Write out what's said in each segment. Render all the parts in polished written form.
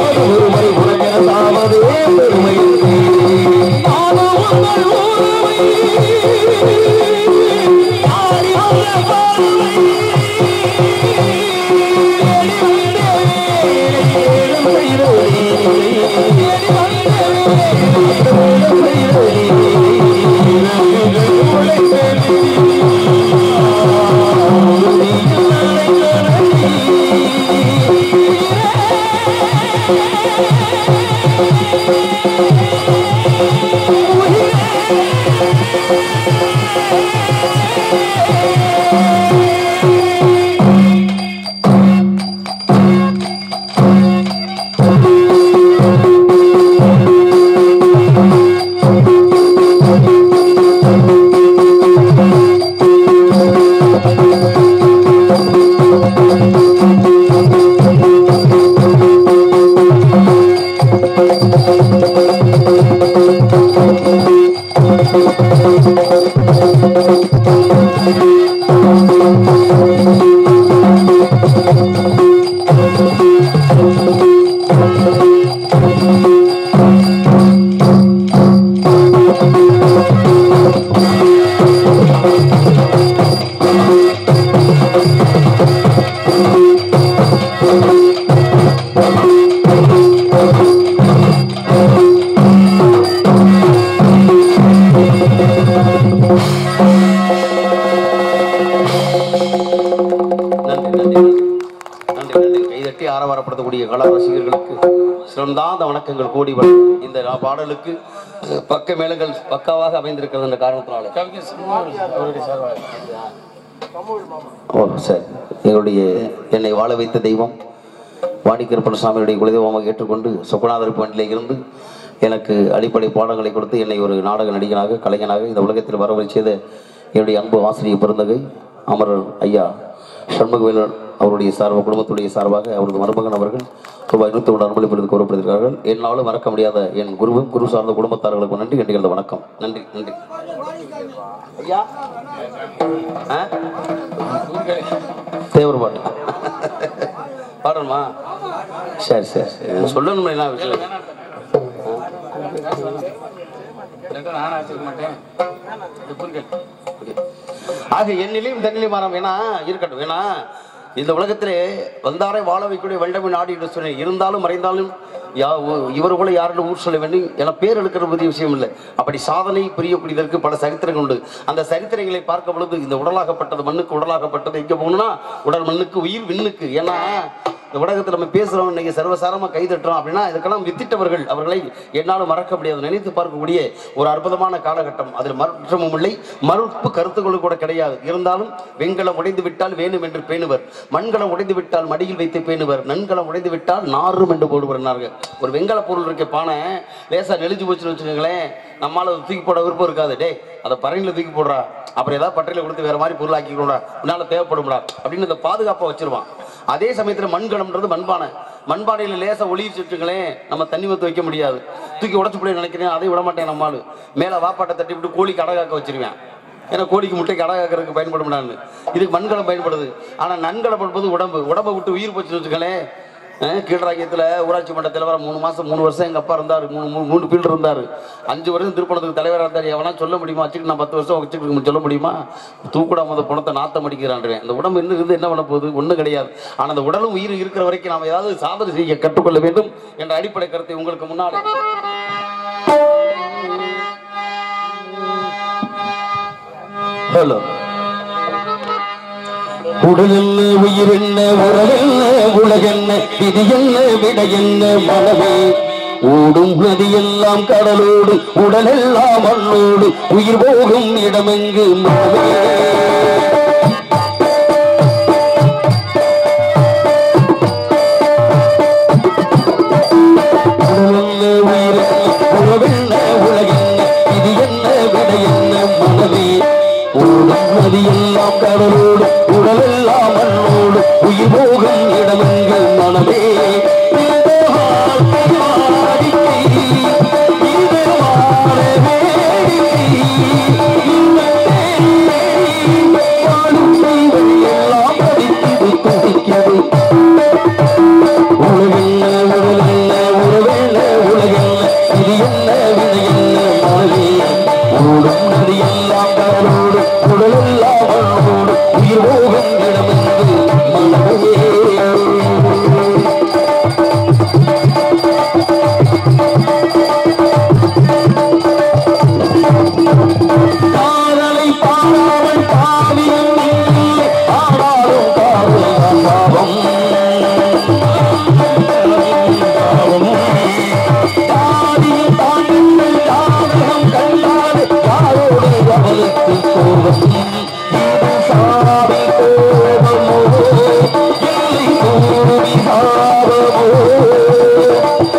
ஒருமுறை உலகின சாவதே பெருமை வணக்கங்கள் கூடி இந்த பாடலுக்கு பக்க மேளங்கள் பக்காவாக அமைந்திருக்கிறது என்ற காரணத்தினால எங்களுடைய என்னை வாழ வைத்த தெய்வம் வாடிக்கருப்பன் சாமியுடைய குலதெய்வமாக ஏற்றுக்கொண்டு சொக்கநாதர் பாண்டிலே இருந்து எனக்கு அடிப்படை பாடங்களை கொடுத்து என்னை ஒரு நாடக நடிகனாக கலைஞனாக இந்த உலகத்தில் வரவழை செய்த என்னுடைய அன்பு ஆசிரியர் பெருந்தகை அமரர் ஐயா சண்முகவேலர் அவருடைய சார்பாக குடும்பத்துடைய சார்பாக அவரது மருமகன் அவர்கள் ரூபாய் 101 அன்பளிப்பிற்கு கூறப்படுகிறார்கள். என்னாலும் மறக்க முடியாத என் குருவும் குரு சார்ந்த குடும்பத்தார்களுக்கு நன்றி கண்டிகள வணக்கம். நன்றி நன்றி ஐயா. தேவர் பாட்டு பாடணுமா? சரி சரி சரி சொல்லணுமா? என்ன விஷயம்? ஆக என்னிலையும் தன்னிலை மாறாம வேணா இருக்கட்டும். வேணா இந்த உலகத்திலே வந்தாரை வாழ வைக்கக்கூடிய வெண்டமை நாடு என்று சொன்னேன். இருந்தாலும் மறைந்தாலும் இவர் கூட யாரும் ஊர் சொல்ல வேண்டும் என பேர் எடுக்கிற பற்றிய விஷயம் இல்லை. அப்படி சாதனை புரியக்கூடியதற்கு பல சரித்திரங்கள் உண்டு. அந்த சரித்திரங்களை பார்க்க பொழுது இந்த உடலாகப்பட்டது மண்ணுக்கு உடலாகப்பட்டது எங்க போகணும்னா உடல் மண்ணுக்கு உயிர் விண்ணுக்கு. ஏன்னா இந்த உலகத்தில் நம்ம பேசுறோம் இன்னைக்கு சர்வசாரமா கைதட்டுறோம் அப்படின்னா இதுக்கெல்லாம் வித்திட்டவர்கள் அவர்களை என்னாலும் மறக்க முடியாது. நினைத்து பார்க்கக்கூடிய ஒரு அற்புதமான காலகட்டம். அதில் மாற்றமும் இல்லை, மறுப்பு கருத்துக்களும் கூட கிடையாது. இருந்தாலும் வெண்கலம் உடைந்து விட்டால் வேணும் என்று பேணுவர், மண்கலம் உடைந்து விட்டால் மடியில் வைத்து பேணுவர், நன்கலம் உடைந்து விட்டால் நாரும் என்று போடுவார்கள். ஒரு வெண்கல பொருள் இருக்க பானை லேசா நெளிஞ்சு போச்சுன்னு வச்சுக்கோங்களேன், நம்மளால தூக்கி போட விருப்பம் இருக்காது. டே அதை பறையில தூக்கி போடுறா, அப்புறம் ஏதாவது பட்டையில கொடுத்து வேற மாதிரி பொருள் ஆக்கிக்கணும்டா, உன்னால தேவைப்படும்டா அப்படின்னு இந்த பாதுகாப்பை வச்சிருவான். அதே சமயத்தில் மண்கலம்ன்றது மண்பானை. மண்பானையில் லேசா ஒளிச்சு வச்சுங்களேன், நம்ம தண்ணி ஊற்ற வைக்க முடியாது. தூக்கி உடச்சு போய் நினைக்கிறேன், அதை விட மாட்டேன். நம்மளால மேலே வாப்பாட்டை தட்டி விட்டு கோழிக்கு அடகாக்க வச்சிருவேன். ஏன்னா கோழிக்கு முட்டைக்கு அடகாக்கிறதுக்கு பயன்படும்டான்னு இதுக்கு மண்கலம் பயன்படுது. ஆனால் நன்கலம் என்பது உடம்பை விட்டு உயிர் போச்சுன்னு வச்சுங்களேன். கீழராக்கியத்தில் ஊராட்சி மன்ற தலைவராக 3 மாதம் 3 வருஷம் எங்கள் அப்பா இருந்தார். 3 ஃபீல்டு இருந்தார். 5 வருஷம் திருப்பணத்துக்கு தலைவராக இருந்தார். எவனா சொல்ல முடியுமா? வச்சுக்கிட்டு நான் 10 வருஷம் வச்சுக்கிட்டு சொல்ல முடியுமா? தூக்கூடாம பணத்தை நாத்தம் அடிக்கிறான்றேன். அந்த உடம்பு இன்னும் இருந்து என்ன பண்ண போகுது? ஒன்றும் கிடையாது. ஆனால் அந்த உடலும் உயிர் இருக்கிற வரைக்கும் நாம் ஏதாவது சாதனை செய்ய கற்றுக்கொள்ள வேண்டும் என்ற அடிப்படை கருத்தை உங்களுக்கு முன்னாடி ஹலோ உடல் என்ன உயிர் என்ன உறவென்ன உலகென்ன விதி என்ன விட என்ன மனமே ஓடும் நதியெல்லாம் கடலோடு உடலெல்லாம் மண்ணோடு உயிர் போகும் இடமெங்கு மனமே உடல் என்ன உயிர் என்ன உறவென்ன உலகென்ன விதி என்ன விட என்ன மனமே ஓடும் நதியெல்லாம் கடலோடு உடலெல்லாம் மண்ணோடு உயிர் போகும் இடமெங்கு மனமே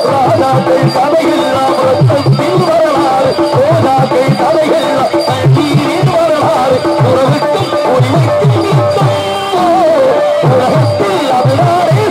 ராஜாக்கள் கதையெல்லாம் ரத்தத்தின் வரலாறு ரோஜாக்கள் கதையெல்லாம் தண்ணீரின் வரலாறு உறவுக்கும் உரிமைக்கும் உலகத்தில் அதுதானே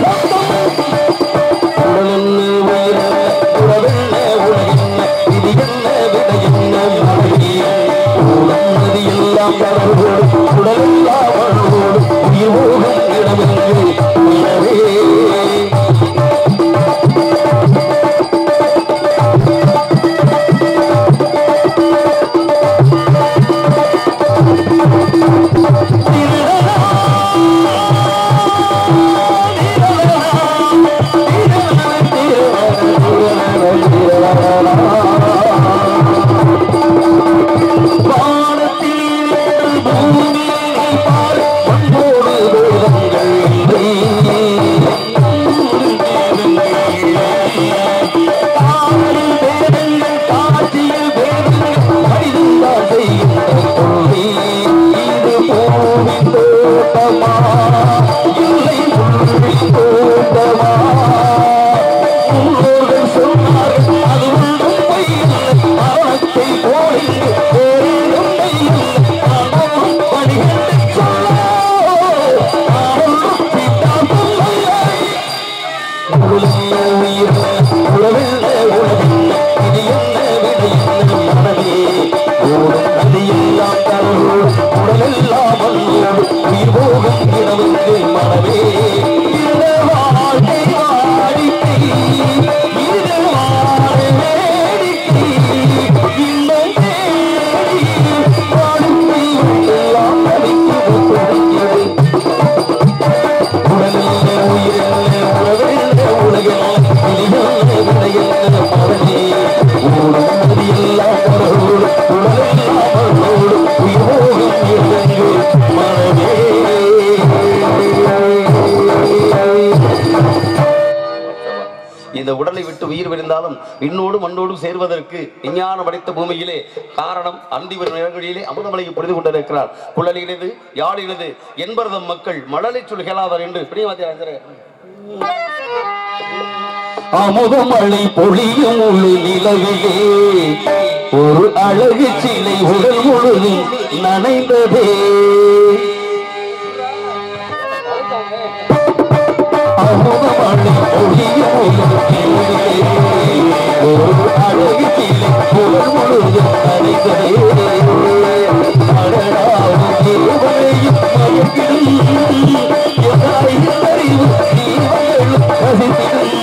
இந்த உடலை விட்டு உயிர் விரிந்தாலும் விண்ணோடும் மண்ணோடும் சேர்வதற்கு விஞ்ஞானம் படைத்த பூமியிலே காரணம் அந்தி வரும் நிலங்களிலே அமுதமலையை புரிந்து கொண்டிருக்கிறார். குழலினது யாழினது என்பதும் மக்கள் மழலை சொல் கேளாதார் என்று அமுதமழை பொழியும் முழு நிலவிலே ஒரு அழகு சிலை உடல் முழுதும் நனைந்ததே. அமுதமழை பொழியும் முழு நிலவிலே ஒரு அழகு சிலை உடல் முழுதும் நனைந்ததே. அடடாவும் தேவனையும் மயக்கிடும் எதாயும் தீவங்களும் ரசித்திடும்.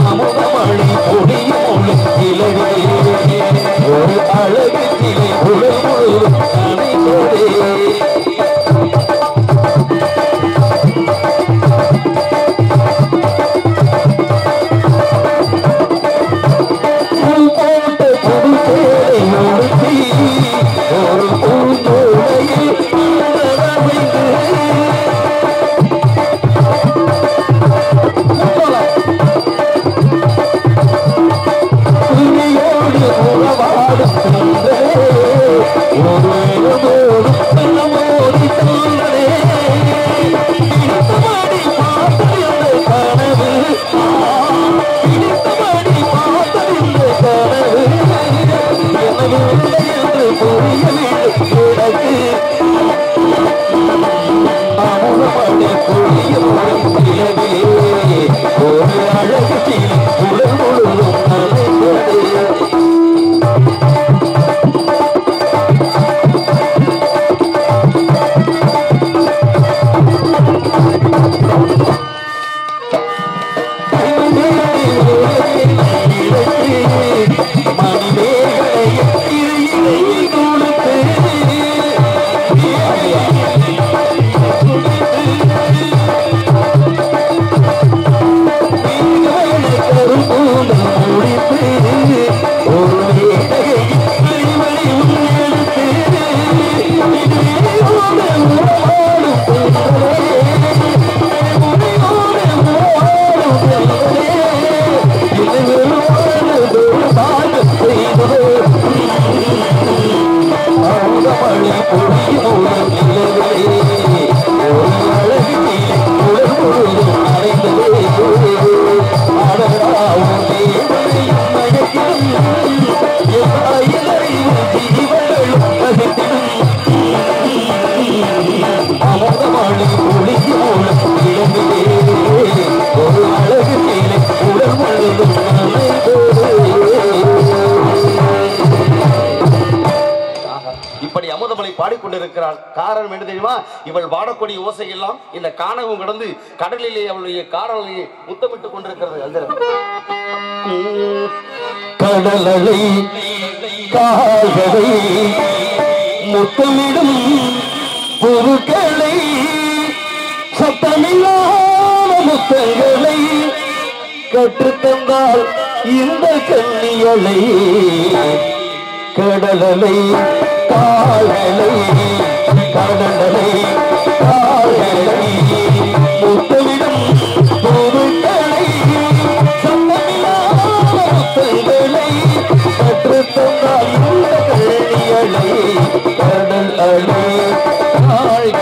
அமுதமழை பொழியும் நிலவிலே ஒரு அழகு சிலை உடல் முழுவதும் நனைந்ததே. பாடிக்கொண்டிருக்கிறாள். காரணம் என்ன தெரியுமா? இவள் பாடக்கூடிய ஓசை எல்லாம் இந்த கானகம் கடந்து கடலிலே அவளுடைய காரலையை முத்தமிட்டுக் கொண்டிருக்கிறது. அந்த கடலலை கால்களை முத்தமிடும் பொருட்களை சத்தமில்லாத முத்தங்களை கற்றுத்தந்தால் இந்த கண்ணியலை கடலலை கால்களை கடலலை கால்களை முத்தமிடும் பொருட்களை சத்தமில்லாத முத்தங்களை கற்றுத்தந்தால் இந்த கண்ணியலை கடல் அலை கால்களை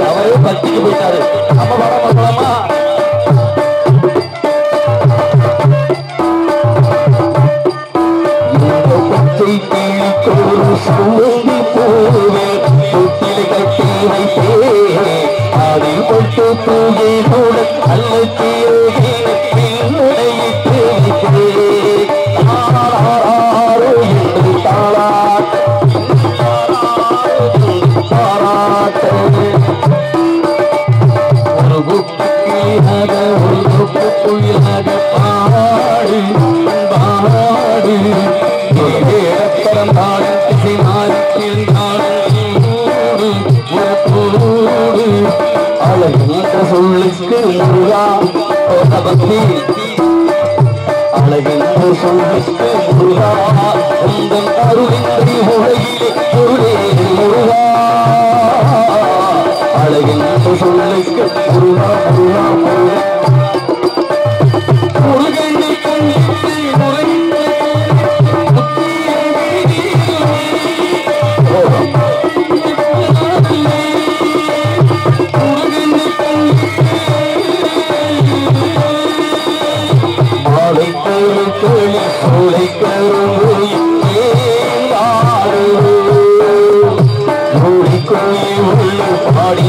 அவரே பத்திக்கு போயிட்டாரு. நம்ம படமா சூழ்ந்து போவேன் தொட்டிலை கட்டி வைத்தேன் அதில் கொட்டு பூஜைகளுடன் அல்லது பின்னுடையிட்டு வைத்தேன் என்று பாராட்ட ஒரு குப்பியாக ஒரு குப்புக்குள்ளாக பாடு பாடு அழகின்ற சொல்லுக்கு முருகா பக்தி அழகின்ற சொல்லுக்கு முருகா உங்கள் அருளின்றி உலகிலே பொருளே முருகா அழகின்ற சொல்லுக்கு முருகா முருகா முருகா முருகனை கண்டித்து முருகனை பாடி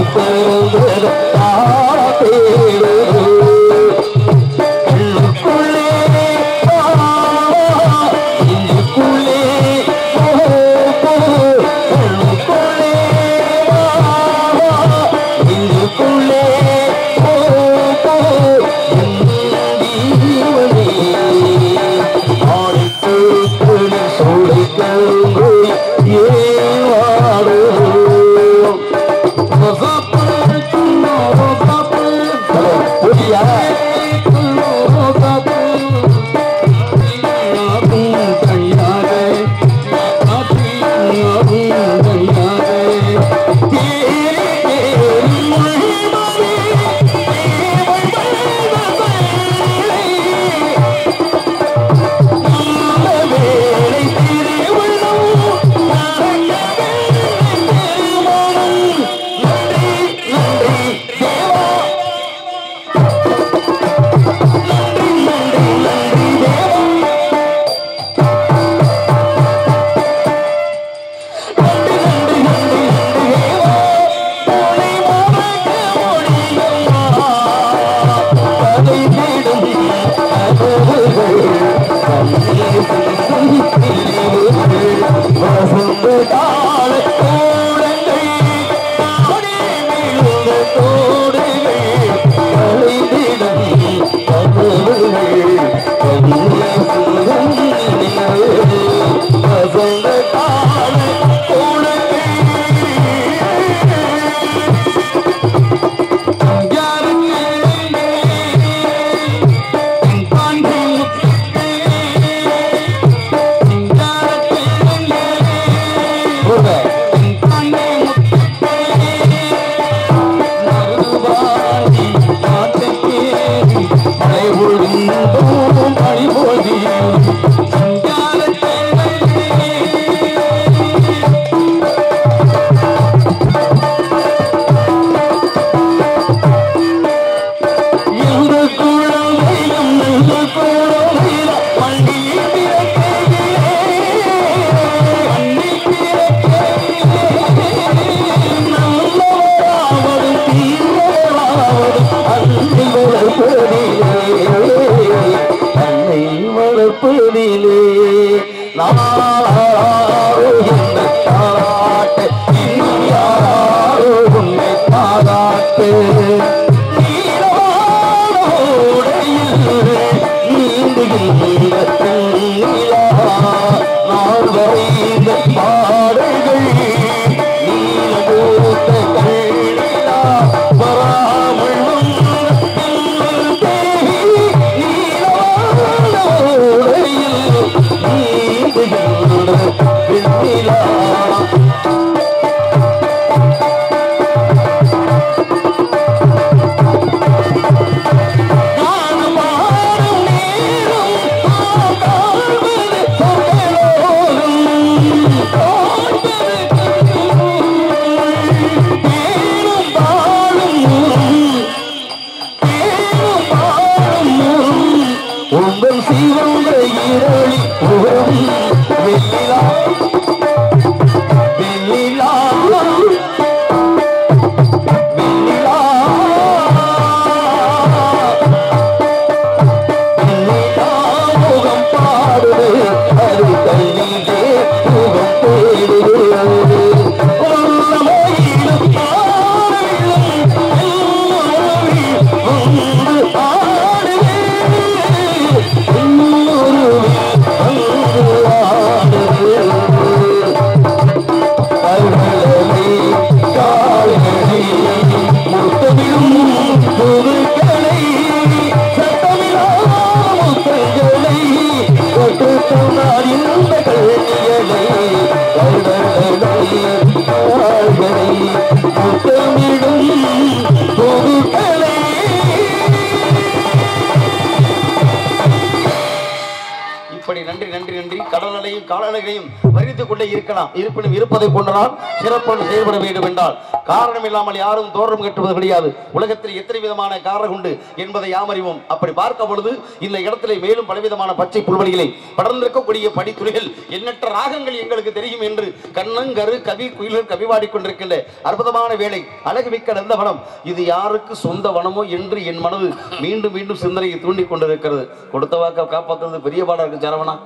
காலங்களையும் வரித்துக் கொண்டே இருக்கலாம். இருப்பினும் இருப்பதை கொண்டனால் சிறப்பாக செயல்பட வேண்டும் என்றால் காரணம் இல்லாமல் யாரும் தோற்றம் கட்டுவது கிடையாது. உலகத்தில் எத்தனை விதமான காரணம் உண்டு என்பதை யாம் அறிவோம். அப்படி பார்க்க பொழுது இந்த இடத்திலே மேலும் பலவிதமான பச்சை புல்வெளிகளை படர்ந்திருக்கக்கூடிய படித்துறைகள் எண்ணற்ற ராகங்கள் எங்களுக்கு தெரியும் என்று கண்ணங்கரு கவி குயிலர் கவிவாடி கொண்டிருக்கின்ற அற்புதமான வேலை அழகு மிக்க நல்ல வனம். இது யாருக்கு சொந்த வனமோ என்று என் மனது மீண்டும் மீண்டும் சிந்தனையை தூண்டிக் கொண்டிருக்கிறது. கொடுத்த வாக்க காப்பாற்றுறது பெரிய பாடம் இருக்கு சரவணா.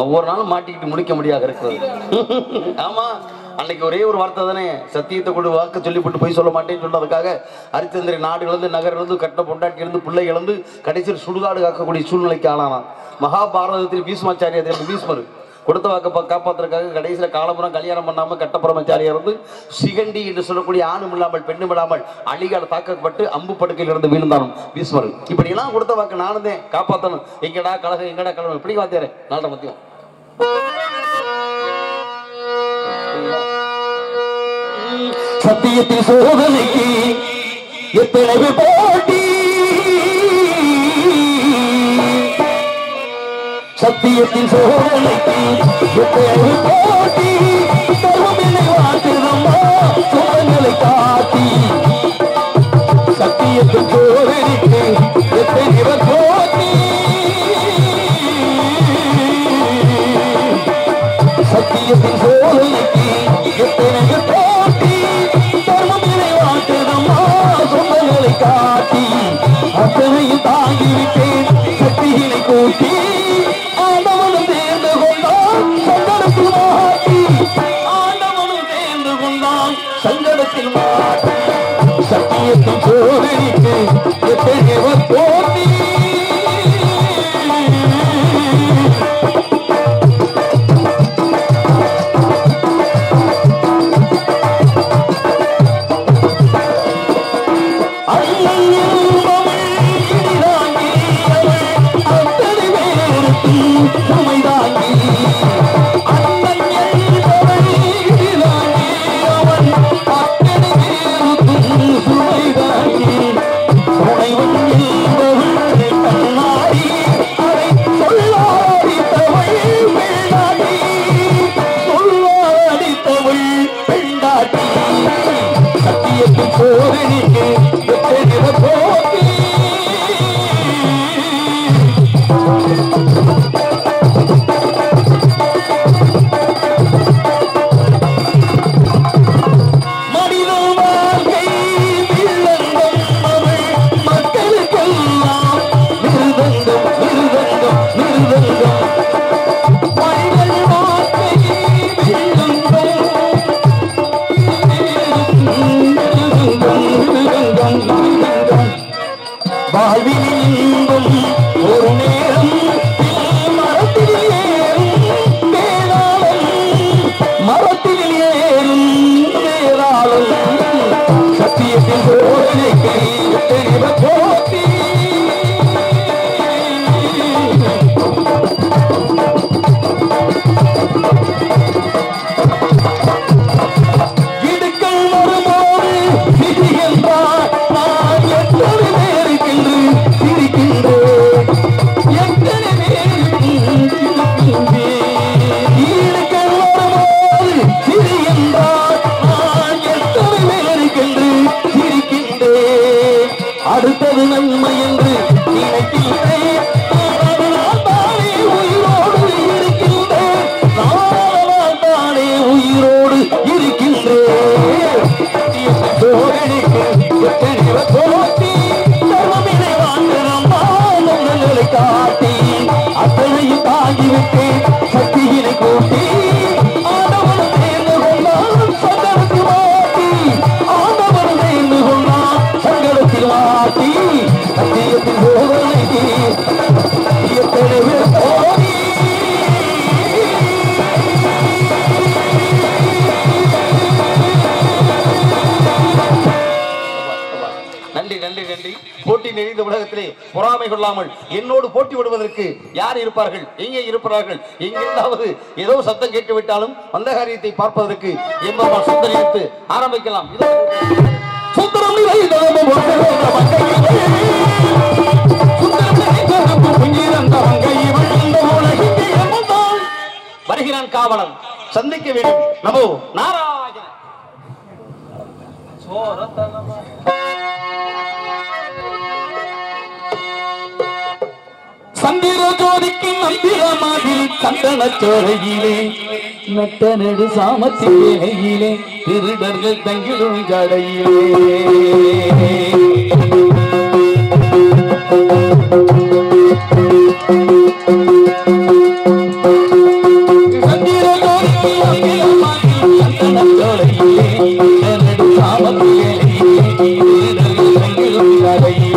ஒவ்வொரு நாளும் மாட்டிக்கிட்டு முடிக்க முடியாது இருக்கிறது. ஆமா, அன்னைக்கு ஒரே ஒரு வார்த்தை தானே, சத்தியத்தை கொண்டு வாக்கு சொல்லிவிட்டு போய் சொல்ல மாட்டேன்னு சொன்னதுக்காக ஹரிச்சந்திர நாடு இழந்து நகர் இழந்து கட்ட பொண்டாட்டி இருந்து பிள்ளை இழந்து கடைசியில் சுடுகாடு காக்கக்கூடிய சூழ்நிலைக்கு ஆளானான். மகாபாரதத்தில் பீஷ்மாச்சாரியார் பீஷ்மர் கொடுத்த வாக்க காப்பாற்றுறதுக்காக கடைசியில் காலப்புறம் கல்யாணம் பண்ணாம கட்டப்புறமச்சாரியா இருந்து சிகண்டி என்று சொல்லக்கூடிய ஆணும் இல்லாமல் பெண்ணும் இல்லாமல் அழிகால தாக்கப்பட்டு அம்பு படுக்கையில் இருந்து வீழ்ந்தானும் பீஷ்மர். இப்படி எல்லாம் கொடுத்த வாக்கு நானும் தான் காப்பாற்றணும். எங்கடா கழகம் எங்கடா கழகம் இப்படி வாத்தியாரே நாளை மத்தியம் சத்தியத்தின் சோதனைக்கு எத்தனை போட்டி, சத்தியத்தின் சோதனைக்கு எத்தனை போட்டி, தர்மமில்லை வாழ்த்துதம்மா சோதனை காட்டி. சத்தியத்தின் சோதனைக்கு எத்தனை போட்டி, சத்தியத்தின் சோதனைக்கு எத்தனை போட்டி, தர்மமில்லை வாழ்த்துதம்மா சோதனை காட்டி. அத்தனையும் தாங்கிவிட்டேன் சக்தியினை கூட்டி, ஆண்டவனும் சேர்ந்து கொண்டான் சங்கடத்தில் மாட்டி, ஆண்டவனும் சேர்ந்து கொண்டான் சங்கடத்தில் மாட்டி. சத்தியத்தின் சோதனைக்கு எத்தனை போட்டி, அடுத்தது நன்மை என்று நினைக்கின்றேன். தானே உயிரோடு இருக்கின்றேன், தானே உயிரோடு இருக்கின்றேன். போட்டி தர்மமினை வாழ்ந்தனை காட்டி, அத்தனையும் தாங்கிவிட்டேன் சக்தியினை கூட்டி, ஆண்டவனும் சேர்ந்து கொண்டான் சங்கடத்தில் மாட்டி, ஆண்டவனும் சேர்ந்து கொண்டான் சங்கடத்தில் மாட்டி. சத்தியத்தின் சோதனைக்கு எத்தனை போட்டி, நன்றி நன்றி நன்றி. போட்டி நிறைந்த உலகத்திலே பொறாமை கொள்ளாமல் என்னோடு போட்டி விடுவதற்கு யார் இருப்பார்கள், எங்கே இருப்பார்கள்? எங்கிருந்தாவது ஏதோ சத்தம் கேட்டுவிட்டாலும் அந்த காரியத்தை பார்ப்பதற்கு எம்பெருமான் சுந்தரித்து ஆரம்பிக்கலாம். சுந்தரம் வருகிறார் சந்திக்க வேண்டும். நமோ நாராயண. சந்திர ஜோதிக்கு மந்திரமாகில் சந்தன சோலையிலே நட்ட நெடு சாமத்திலே திருடர்கள் தங்கிடும் ஜடையிலே சந்திர ஜோதிக்கு மந்திரமாகில் சந்தன சோலையிலே நெடு சாமத்திலே திருடர்கள் தங்கிடும் ஜடையிலே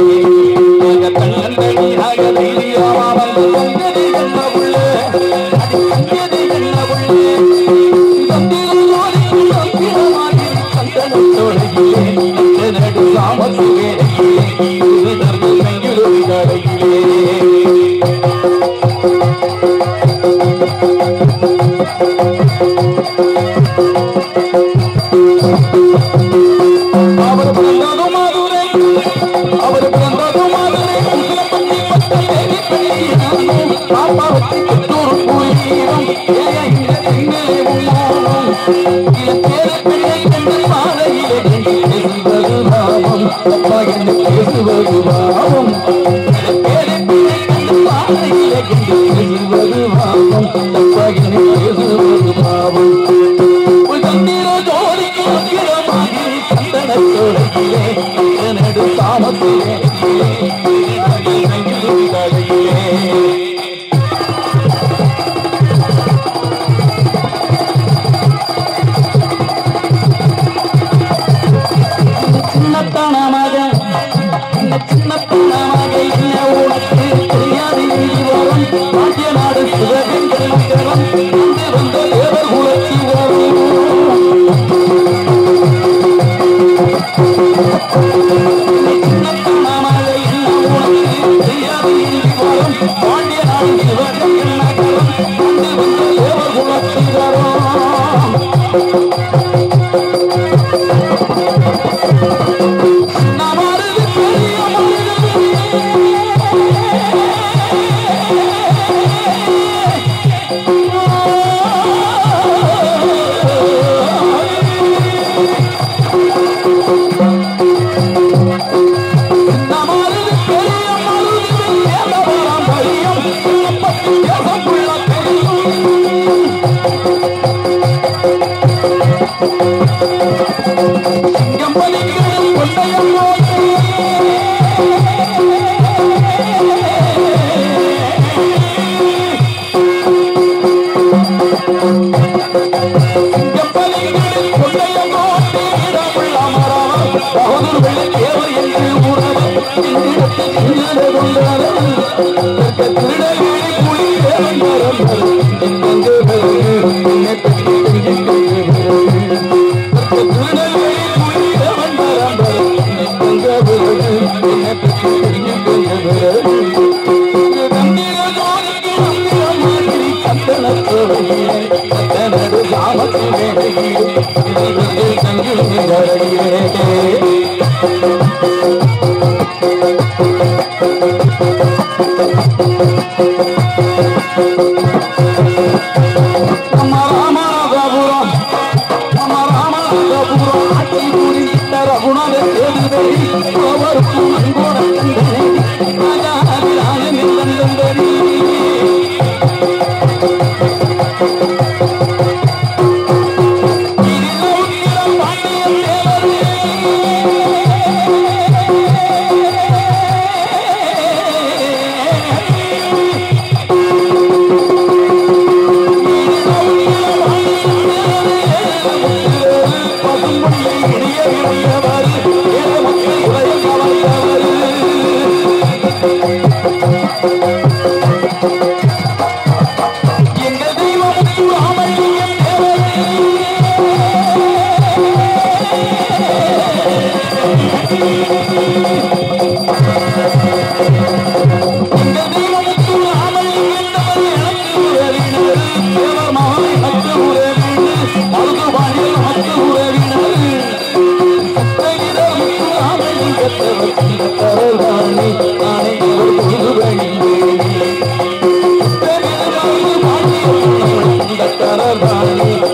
Thank you.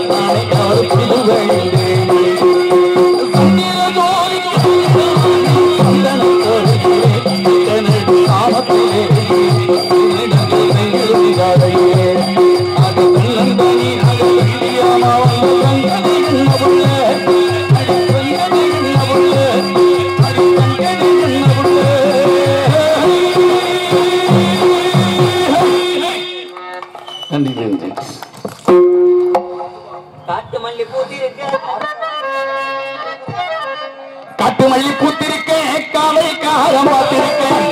காட்டு மல்லி பூத்திருக்கேன் காலை காலம் பார்த்திருக்கேன்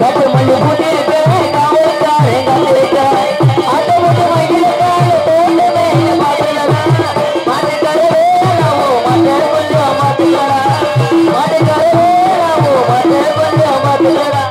காட்டு மல்லி பூத்திருக்கேன் காலை காலம் பார்த்திருக்கேன் அந்த முட்டு மயில கால தோட்டமே மாத்திரடா மாத்திரவே நாமோ மாத்திர கொஞ்சம் மாத்திரடா மாத்திரவே நாமோ மாத்திர கொஞ்சம் மாத்திரடா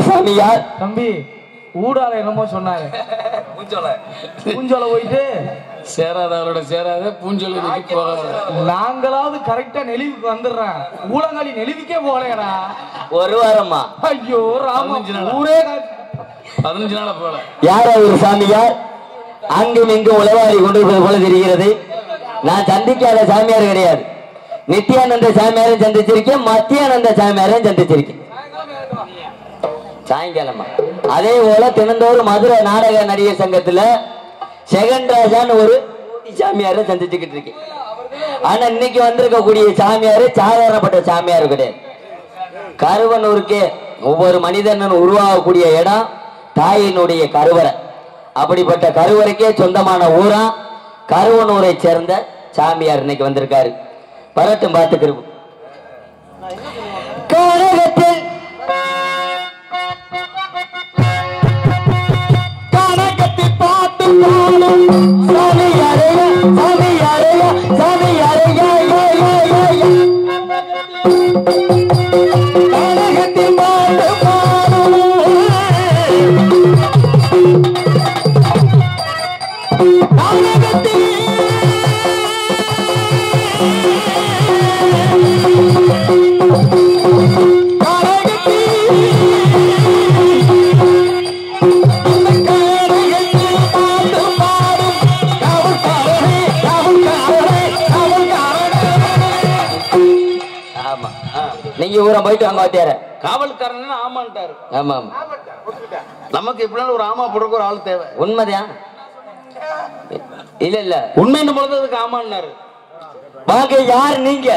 சாமியார் தம்பி ஊடால என்னமோ சொன்னாரு பூஞ்சோலை போயிட்டு சேராதவரோட சேராத பூஞ்சோலை போகாத நாங்களாவது கரெக்டா நெளிவுக்கு வந்துடுறேன் ஊழங்காலி நெளிவுக்கே போகலையடா ஒரு வாரமா ஐயோ ராம ஊரே 15 நாளா போல யாரோ ஒரு சாமியார் அங்கும் இங்கும் உளவாரி கொண்டிருப்பது போல தெரிகிறது. நான் சந்திக்காத சாமியார் கிடையாது. நித்யானந்த சாமியாரையும் சந்திச்சிருக்கேன், மத்தியானந்த சாமியாரையும் சந்திச்சிருக்கேன் சாயங்காலமா. அதே போல தினந்தோறும் மதுரை நாடக நடிகர் சங்கத்துல செகண்ட் ராஜான்னு ஒரு சாமியாரை சந்திச்சுக்கிட்டு இருக்கேன். ஆனா இன்னைக்கு வந்திருக்கக்கூடிய சாமியாரு சாதாரணப்பட்ட சாமியார் கிடையாது. கருவனூருக்கே ஒவ்வொரு மனிதனும் உருவாகக்கூடிய இடம் தாயினுடைய கருவறை. அப்படிப்பட்ட கருவறைக்கே சொந்தமான ஊரா கருவனூரை சேர்ந்த சாமியார் இன்னைக்கு வந்திருக்காரு. வரட்டும் பார்த்துக்கிறோம். கனகத்தில் கனகத்தில் பாட்டு பாடும் சாமியாரையா சாமியாரையா சாமியாரையா கனகத்தில் பாட்டு பாடும் கனகத்தில் நீங்க ஊரம் போயிட்டு அங்க வாத்தியார காவல்காரன் ஆமான்ட்டாரு. ஆமா நமக்கு எப்படினாலும் ஒரு ஆமா போடுறதுக்கு ஒரு ஆள் தேவை. உண்மைதான். இல்ல இல்ல உண்மைன்னு பொழுது அதுக்கு ஆமான்னாரு. வாங்க யார் நீங்க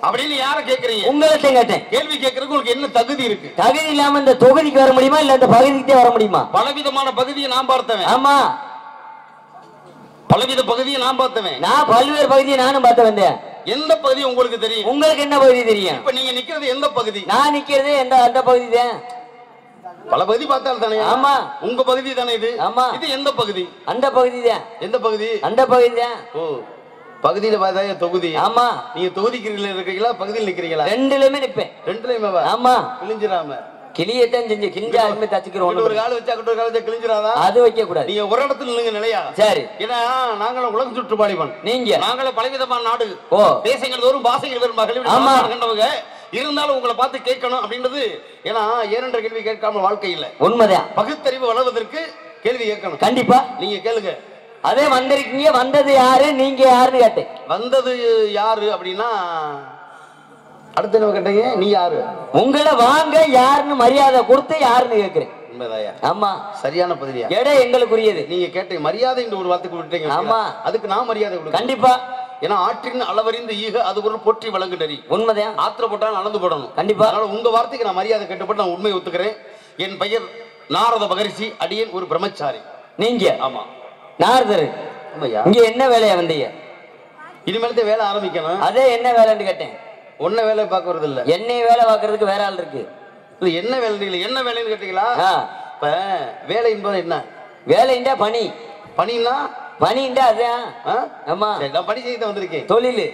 அப்படின்னு யார கேக்குறீங்க? உங்கள்ட்ட கேட்டேன். கேள்வி கேட்கறதுக்கு உங்களுக்கு என்ன தகுதி இருக்கு? தகுதி இல்லாம இந்த தொகுதிக்கு வர முடியுமா இல்ல இந்த பகுதிக்கு வர முடியுமா? பலவிதமான பகுதியை நான் பார்த்தவன். ஆமா பலவித பகுதியை நான் பார்த்தவன். நான் பல்வேறு பகுதியை நானும் பார்த்து வந்தேன். எந்த பகுதி உங்களுக்கு தெரியும்? உங்களுக்கு என்ன பகுதி தெரியும்? இப்ப நீங்க நிக்கிறது எந்த பகுதி? நான் நிக்கிறது அந்த பகுதி தான். பல பகுதி பார்த்தால் தானே. ஆமா உங்க பகுதி தானே இது. ஆமா இது எந்த பகுதி? அந்த பகுதி தான். எந்த பகுதி? அந்த பகுதி தான். ஓ பகுதியில பார்த்தா தொகுதி. ஆமா நீங்க தொகுதிக்கு இருக்கீங்களா பகுதியில் நிக்கிறீங்களா? ரெண்டுலயுமே நிப்பேன். ரெண்டுலயுமே. ஆமா கிழிஞ்சிராம கிளியத்தான் செஞ்சு கிழிஞ்சா அதுமே தச்சுக்கிறோம். ஒரு கால வச்சா ஒரு கால வச்சா கிழிஞ்சிராதா? அது வைக்க கூடாது. நீங்க ஒரு இடத்துல நில்லுங்க நிலையா. சரி. ஏன்னா நாங்களும் உலக சுற்றுப்பாடிவன். நீங்க நாங்களும் பலவிதமான நாடு. ஓ தேசங்கள் தோறும் பாசைகள் வரும் மகளிர் கண்டவங்க இருந்தாலும் உங்களை பார்த்து கேட்கணும் அப்படின்றது. ஏன்னா ஏனென்ற கேள்வி கேட்காம வாழ்க்கை இல்ல. உண்மைதான். பகுத்தறிவு வளர்வதற்கு கேள்வி கேட்கணும். கண்டிப்பா நீங்க கேளுங்க. அதே வந்திருக்கீங்க. வந்தது யாரு நீங்க யாருன்னு கேட்டேன். வந்தது யாரு அப்படின்னா அடுத்து என்ன கேட்டீங்க? நீ யாரு? உங்களை வாங்க யாருன்னு மரியாதை கொடுத்து யாருன்னு கேட்கிறேன். உண்மைதாயா? ஆமா சரியான பதிலியா. எடை எங்களுக்குரியது. நீங்க கேட்ட மரியாதை ஒரு வார்த்தைக்கு விட்டீங்க. ஆமா அதுக்கு நான் மரியாதை கொடுக்க. கண்டிப்பா ஏன்னா ஆற்றின் அளவறிந்து ஈக அது ஒரு போற்றி வழங்கு நெறி. உண்மைதான். ஆத்திர போட்டால் அளந்து போடணும். கண்டிப்பா. அதனால உங்க வார்த்தைக்கு நான் மரியாதை கட்டுப்பட்டு நான் உண்மையை ஒத்துக்கிறேன். என் பெயர் நாரத மகரிஷி, அடியேன் ஒரு பிரம்மச்சாரி. நீங்க? ஆமா. நாரதர். இங்க என்ன வேலையா வந்தீங்க? இனிமேல்தான் வேலை ஆரம்பிக்கணும். அதே என்ன வேலைன்னு கேட்டேன். ஒன்ன வேலை பார்க்கறது இல்ல, என்னை வேலை பார்க்கறதுக்கு வேற ஆள் இருக்கு. இல்ல என்ன வேலை, என்ன வேலைன்னு கேட்டீங்களா? இப்ப வேலை என்பது என்ன? வேலைண்டா பணி. பணின்னா பணிண்டா அதான். ஆமா, நான் பணி செய்ய வந்திருக்கேன். தொழில்.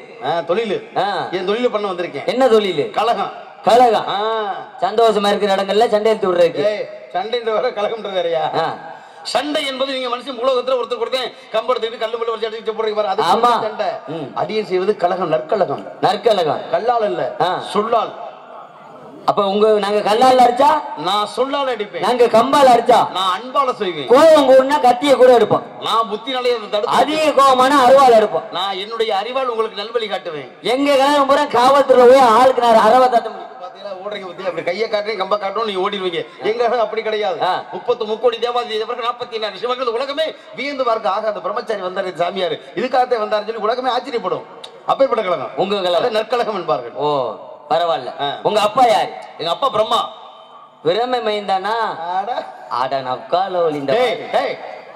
தொழில். என் தொழில் பண்ண வந்திருக்கேன். என்ன தொழில்? கலகம். கலகம். சந்தோஷமா இருக்கிற இடங்கள்ல சண்டை எடுத்து விடுறதுக்கு. சண்டைன்ற வேற கலகம்ன்ற வேறையா? சண்டை என்பது நீங்க மனுஷன் உலகத்துல ஒருத்தர் கொடுத்தேன் கம்பெடுத்துட்டு கல்லு மல்லு வச்சு அடிச்சு போடுறீங்க. அது சண்டை. அடியே செய்வது கலகம், நற்கலகம். நற்கலகம் கல்லால் இல்ல, சொல்லால். அப்ப நாங்க கல்லால் அடிச்சா நான் சொல்லால் அடிப்பேன். நாங்க கம்பால் அடிச்சா நான் அன்பால செய்வேன். கோபம் கூடனா கத்திய கூட எடுப்போம். நான் புத்தினாலே அதிக கோபமான அருவாள் எடுப்போம். நான் என்னுடைய அறிவால் உங்களுக்கு நல்வழி காட்டுவேன். எங்க கல்யாணம் பூரா காவல்துறை போய் ஆளுக்கு நான் அறவத்தாத்த ஓடுறீங்க பத்தி அப்படி கையை காட்டுறீங்க, கம்ப காட்டும், நீங்க ஓடிடுவீங்க. எங்க அப்படி கிடையாது. 30 கோடி தேவாதி 44 சிவங்கள் உலகமே வியந்து பார்க்க ஆக அந்த பிரம்மச்சாரி வந்தாரு சாமியார், இதுக்காகத்தே வந்தாரு சொல்லி உலகமே ஆச்சரியப்படும். அப்பேற்பட்ட கழகம் உங்க கழகம், நற்கழகம் என்பார்கள். ஓ பரவாயில்ல. உங்க அப்பா யாரு? எங்க அப்பா பிரம்மா. பிரம்மை மைந்தானா? ஆட நக்கால ஒளிந்த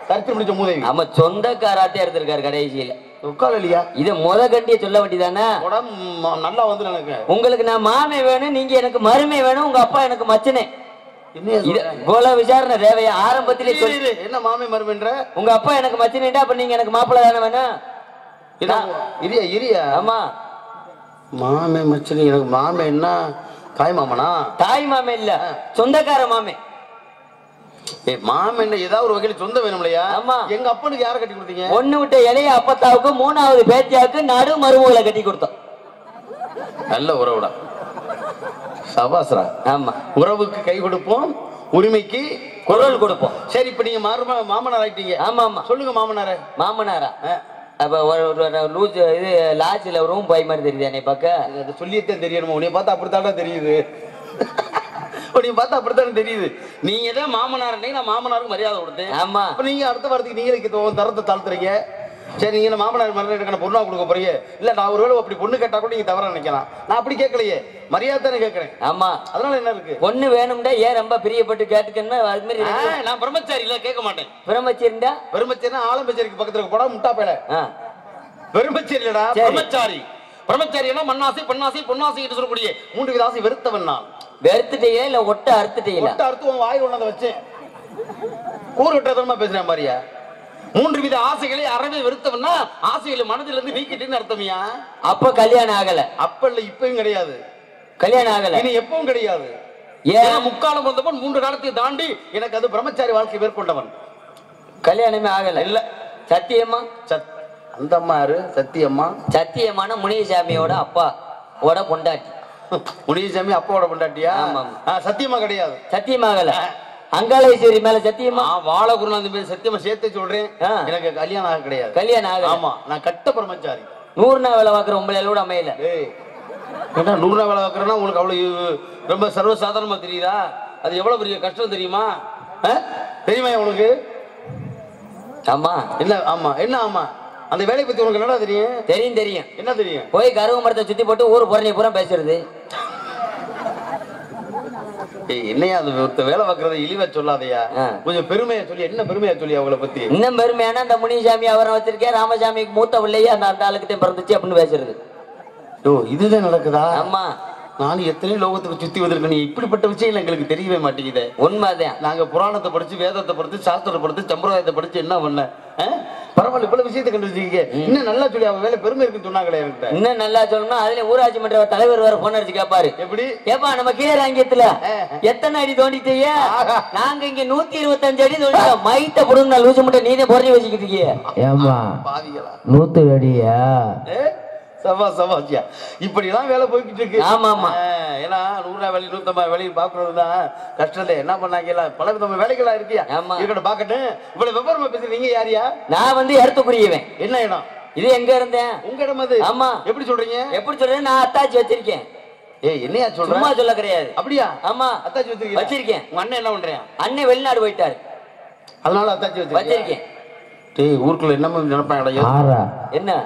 கருத்து முடிச்ச மூதேவி. நம்ம சொந்தக்காராத்தே எடுத்திருக்காரு கடைசியில. உட்காலியா இத முத கண்டிய சொல்ல வேண்டியதானே? நல்லா வந்து எனக்கு உங்களுக்கு நான் மாமே வேணும், நீங்க எனக்கு மருமை வேணும், உங்க அப்பா எனக்கு மச்சனே. இவ்வளவு விசாரணை தேவையா? ஆரம்பத்திலே சொல்லி என்ன மாமே மருமைன்ற? உங்க அப்பா எனக்கு மச்சனேட்டா அப்ப நீங்க எனக்கு மாப்பிள்ளை தானே வேணும்? இரியா இரியா. ஆமா, மாமே மச்சனி. எனக்கு மாமே என்ன தாய் மாமனா? தாய் மாமே இல்ல, சொந்தக்கார மாமே. மாமன் ஏதாவது ஒரு வகையில் சொந்த வேணும் இல்லையா? ஆமா. எங்க அப்பனுக்கு யாரை கட்டி கொடுத்தீங்க? ஒண்ணு விட்ட இளைய அப்பத்தாவுக்கு 3வது பேத்தியாவுக்கு நடு மருமகளை கட்டி கொடுத்தோம். நல்ல உறவுடா, சபாஸ்ரா. ஆமா, உறவுக்கு கை கொடுப்போம், உரிமைக்கு குரல் கொடுப்போம். சரி, இப்ப நீங்க மாமனார் ஆயிட்டீங்க. ஆமா ஆமா, சொல்லுங்க மாமனார. மாமனாரா? அப்ப லூஸ் இது லாட்ஜில் ரூம் பாய் மாதிரி தெரியுது என்னை பார்க்க. சொல்லியத்தான் தெரியணுமா? உன்னை பார்த்தா அப்படித்தாண்டா தெரியுது. நீ பார்த்தா அப்படித்தானே தெரியுது. நீங்க தான் மாமனார், நான் மாமனாருக்கு மரியாதை கொடுத்தேன். ஆமா, நீங்க அடுத்த வாரத்துக்கு நீங்களே தரத்தை தாழ்த்துறீங்க. சரி, நீங்க மாமனார் மரியாதை பொண்ணா கொடுக்க போறீங்க. இல்ல நான் ஒருவேளை அப்படி பொண்ணு கேட்டா கூட நீங்க தவறா நினைக்கலாம். நான் அப்படி கேட்கலையே, மரியாதை தானே கேட்கறேன். ஆமா, அதனால என்ன இருக்கு? பொண்ணு வேணும்டா ஏன் ரொம்ப பிரியப்பட்டு கேட்டுக்கன்னு அது மாதிரி. நான் பிரம்மச்சாரி இல்ல, கேட்க மாட்டேன். பிரம்மச்சேரிண்டா? பிரம்மச்சேரினா ஆலம்பச்சேரிக்கு பக்கத்துல போடா முட்டா பேல. பிரம்மச்சேரி இல்லடா, பிரம்மச்சாரி. பிரம்மச்சாரினா மண்ணாசை, பெண்ணாசை, பொன்னாசை என்று சொல்லக்கூடிய 3 வித ஆசை வெறுத்தவன் நான். வெறுத்துட்டீங்களா இல்ல ஒட்ட அறுத்துட்டீங்களா? ஒட்ட அறுத்து உன் வாய் ஒண்ணத வச்சு கூறு விட்டதமா பேசுறேன் மாதிரியா? 3 வித ஆசைகளை அறவே வெறுத்தவன்னா ஆசைகளை மனதில இருந்து நீக்கிட்டேன்னு அர்த்தமியா? அப்ப கல்யாணம் ஆகல? அப்ப இல்ல, இப்பவும் கிடையாது. கல்யாணம் ஆகல, இனி எப்பவும் கிடையாது. ஏன்? முக்காலம் வந்தவன் 3 காலத்தை தாண்டி எனக்கு அது பிரம்மச்சாரி வாழ்க்கை மேற்கொண்டவன். கல்யாணமே ஆகல? இல்ல. சத்தியம்மா? அந்த அம்மா யாரு? சத்தியம்மா. சத்தியமான முனியசாமியோட அப்பா ஓட பொண்டாட்டி. முனியசாமி அப்பாவோட பொண்டாட்டியா? சத்தியமா கிடையாது. சத்தியமாகல. அங்காளேஸ்வரி மேல சத்தியமா? வாழகுருநாதன் பேர் சத்தியமா சேர்த்து சொல்றேன். எனக்கு கல்யாணம் ஆக கிடையாது. கல்யாணம் ஆக? ஆமா, நான் கட்ட பிரம்மச்சாரி. 100 நாள் வேலை பார்க்குற உங்களையோட அமையல. ஏன்னா 100 நாள் வேலை பார்க்குறேன்னா உங்களுக்கு அவ்வளவு ரொம்ப சர்வசாதாரணமா தெரியுதா? அது எவ்வளவு பெரிய கஷ்டம் தெரியுமா? தெரியுமா உங்களுக்கு? ஆமா. என்ன ஆமா? என்ன ஆமா? அந்த வேலையை பத்தி உனக்கு என்னடா தெரியும்? தெரியும் தெரியும். என்ன தெரியும்? போய் கருவ மரத்தை சுத்தி போட்டு ஊர் புறணி பூரா பேசுறது. என்னையா அது வேலை பார்க்கறத இழிவா சொல்லாதையா, கொஞ்சம் பெருமையா சொல்லி. என்ன பெருமையா சொல்லி அவங்கள பத்தி? இன்னும் பெருமையான அந்த முனிசாமி அவரை வச்சிருக்கேன், ராமசாமிக்கு மூத்த பிள்ளையே அந்த ஆளுக்கிட்டே பிறந்துச்சு அப்படின்னு பேசுறது. ஓ, இதுதான் நடக்குதா? ஆமா, நானும் எத்தனையோ லோகத்துக்கு சுத்தி வந்திருக்கேன். நீ இப்படிப்பட்ட விஷயம் எங்களுக்கு தெரியவே மாட்டேங்குது. உண்மைதான். நாங்க புராணத்தை படிச்சு, வேதத்தை படிச்சு, சாஸ்திரத்தை படிச்சு, சம்பிரதாயத்தை படிச்சு என்ன பண்ண? பரவாயில்ல, இவ்வளவு விஷயத்தை கண்டுபிடிச்சிருக்கீங்க. இன்னும் நல்லா சொல்லி அவன் வேலை பெருமை இருக்குன்னு சொன்னாங்களே என்கிட்ட. இன்னும் நல்லா சொல்லணும்னா அதுல ஊராட்சி மன்ற தலைவர் வேற போன் அடிச்சு கேட்பாரு. எப்படி? ஏப்பா நம்ம கீழராங்கியத்துல எத்தனை அடி தோண்டிட்டீங்க? நாங்க இங்க 125 அடி தோண்டிட்டோம். மைத்த பொருள் லூசு மட்டும் நீனே பொறி வச்சுக்கிட்டு இருக்கீங்க. ஏமா 100 அடியா? சவா சவாசியா இப்படி எல்லாம் வேலை போய்கிட்டு இருக்கு. ஆமா ஆமா, ஏன்னா 100 வேலை 150 வேலையை பாக்குறதுதான் கஷ்டம். என்ன பண்ணாங்க? பல விதமான வேலைகளா இருக்கியா? இருக்கட்டும், பாக்கட்டும். இவ்வளவு விவரமா பேசுறீங்க. யாரியா? நான் வந்து இடத்துக்குரியவன். என்ன இடம் இது? எங்க இருந்தேன்? உங்க இடம் அது? ஆமா. எப்படி சொல்றீங்க? எப்படி சொல்றேன்? நான் அத்தாச்சி வச்சிருக்கேன். ஏய், என்னையா சொல்ற? சும்மா சொல்ல கிடையாது. அப்படியா? ஆமா, அத்தாச்சி வச்சிருக்கேன். உங்க அண்ணன் என்ன பண்றேன்? அண்ணன் வெளிநாடு போயிட்டாரு, அதனால அத்தாச்சி வச்சிருக்கேன். டேய், ஊருக்குள்ள என்ன நினைப்பாங்க? என்ன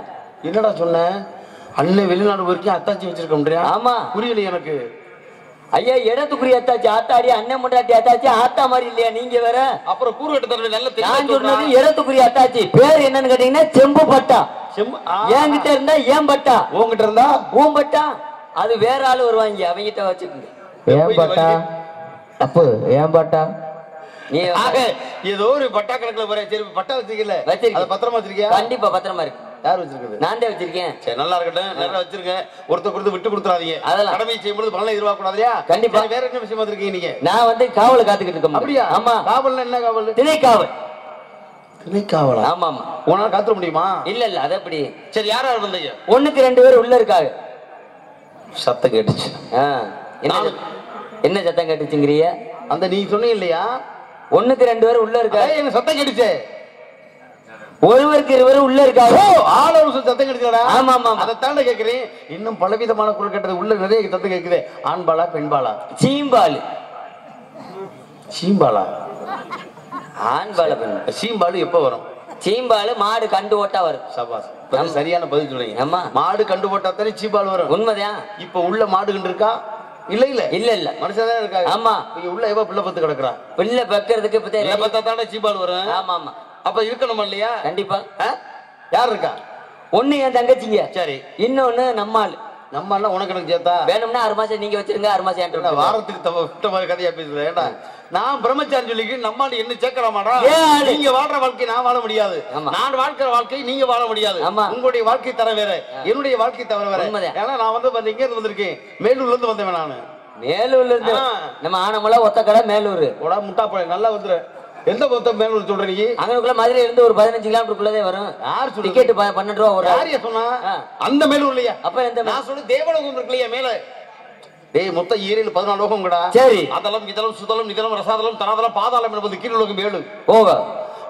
என்னடா சொன்ன? அண்ணன் வெளிநாடு வரைக்கும் அத்தாச்சி வச்சிருக்க முடியா? ஆமா. புரியல எனக்கு. ஐயா இடத்துக்குரிய அத்தாச்சி ஆத்தாடி அண்ணன் முண்டாட்டி அத்தாச்சி ஆத்தா மாதிரி இல்லையா நீங்க வேற? அப்புறம் கூறு கட்ட தரவே நல்ல நான் சொன்னது இடத்துக்குரிய அத்தாச்சி. பேர் என்னன்னு கேட்டீங்கன்னா செம்பு பட்டா. என்கிட்ட இருந்தா ஏன் பட்டா, உங்ககிட்ட இருந்தா ஊம் பட்டா. அது வேற ஆளு வருவாங்க, அவங்கிட்ட வச்சுக்கோங்க. ஏன் பட்டா அப்போ ஏன் பட்டா? நீ ஏதோ ஒரு பட்டா கணக்குல போற. சரி பட்டா வச்சிருக்கல? வச்சிருக்கேன். பத்திரமா வச்சிருக்கியா? கண்டிப்பா பத்திரமா இருக்கு. யார் வச்சிருக்குது? நான் தான் வச்சிருக்கேன். சரி நல்லா இருக்கட்டும், நல்லா வச்சிருக்கேன். ஒருத்தர் கொடுத்து விட்டு கொடுத்துறாதீங்க. அதெல்லாம் கடமை செய்யும்போது பலனை எதிர்பார்க்க கூடாதுயா? கண்டிப்பா. வேற என்ன விஷயமா இருக்கீங்க நீங்க? நான் வந்து காவல காத்துக்கிட்டு இருக்கேன். அப்படியா? ஆமா. காவல்னா என்ன காவல்? திணைக்காவல். திணைக்காவலா? ஆமா ஆமா. உன்னால காத்துற முடியுமா? இல்ல இல்ல அது அப்படி. சரி யார் யார் வந்தீங்க? ஒண்ணுக்கு 2 பேர் உள்ள இருக்காங்க. சத்தம் கேட்டுச்சு. என்ன சத்தம் கேட்டுச்சுங்கிறிய? அந்த நீ சொன்னீங்க இல்லையா, ஒண்ணுக்கு 2 பேர் உள்ள இருக்காங்க. என்ன சத்தம் கேட்டுச்சு? ஒருவருக்கு 2 பேர் உள்ள இருக்காங்க. ஆளோசம் சத்தம் கேட்டுச்சடா? ஆமா ஆமா. அதை தாண்ட கேக்குறேன். இன்னும் பலவிதமான குரல் கேட்டது. உள்ள நிறைய சத்தம் கேக்குது. ஆண்பாலா பெண்பாலா? சீம்பாலு. சீம்பாலா? ஆண்பால பெண். சீம்பாலு எப்ப வரும்? சீம்பாலு மாடு கண்டு ஓட்டா வரும். சபாஸ், சரியான பதில் சொல்றீங்க. ஆமா, மாடு கண்டு போட்டா தானே சீம்பால் வரும். உண்மைதான். இப்ப உள்ள மாடு கண்டு இருக்கா? இல்ல இல்ல இல்ல இல்ல மனுஷன் தான் இருக்காங்க. ஆமா. இங்க உள்ள எவ்வளவு பிள்ளை பத்து கிடக்குறா? பிள்ளை பக்கிறதுக்கு பிள்ளை பத்தா தானே சீம்பால் வரும். ஆமா ஆமா. அப்ப இருக்கணுமா இல்லையா? கண்டிப்பா. யார் இருக்கா? ஒண்ணு என் தங்கச்சிங்க. சரி. இன்னொன்னு நம்மாள். நம்ம எல்லாம் உனக்கு எனக்கு சேர்த்தா வேணும்னா 6 மாசம் நீங்க வச்சிருங்க, 6 மாசம் என்கிட்ட. வாரத்துக்கு மாதிரி கதையா பேசுறேன். ஏண்டா நான் பிரம்மச்சாரி சொல்லிக்கு நம்மால என்ன சேர்க்கலாமாடா? நீங்க வாழ்ற வாழ்க்கை நான் வாழ முடியாது. நான் வாழ்க்கிற வாழ்க்கை நீங்க வாழ முடியாது. உங்களுடைய வாழ்க்கை தர வேற, என்னுடைய வாழ்க்கை தவிர வேற. ஏன்னா நான் வந்து இங்க இருந்து வந்திருக்கேன், மேலூர்ல இருந்து வந்தேன். நானு மேலூர்ல இருந்து. நம்ம ஆனமலை ஒத்த கடை மேலூர். முட்டா போய் நல்லா வந்துரு. எந்த மொத்தம் மேலூர் சொல்ற நீ? அங்கனுக்குள்ள மதுரையில இருந்து ஒரு 15 கிலோமீட்டருக்குள்ளதே வரும். யார் சொல்லி? டிக்கெட் 12 ரூபா ஒரு. யாரையா சொன்னா? அந்த மேலூர் இல்லையா? அப்ப எந்த? நான் சொல்ல தேவலோகம் இருக்குல்லையா மேல. டேய் மொத்தம் 14 லோகம்ங்கடா. சரி. அதலம் இதலம் சுதலம் நிதலம் ரசாதலம் தனாதலம் பாதாளம் என்பது கீழலோகம் 7. ஓவ.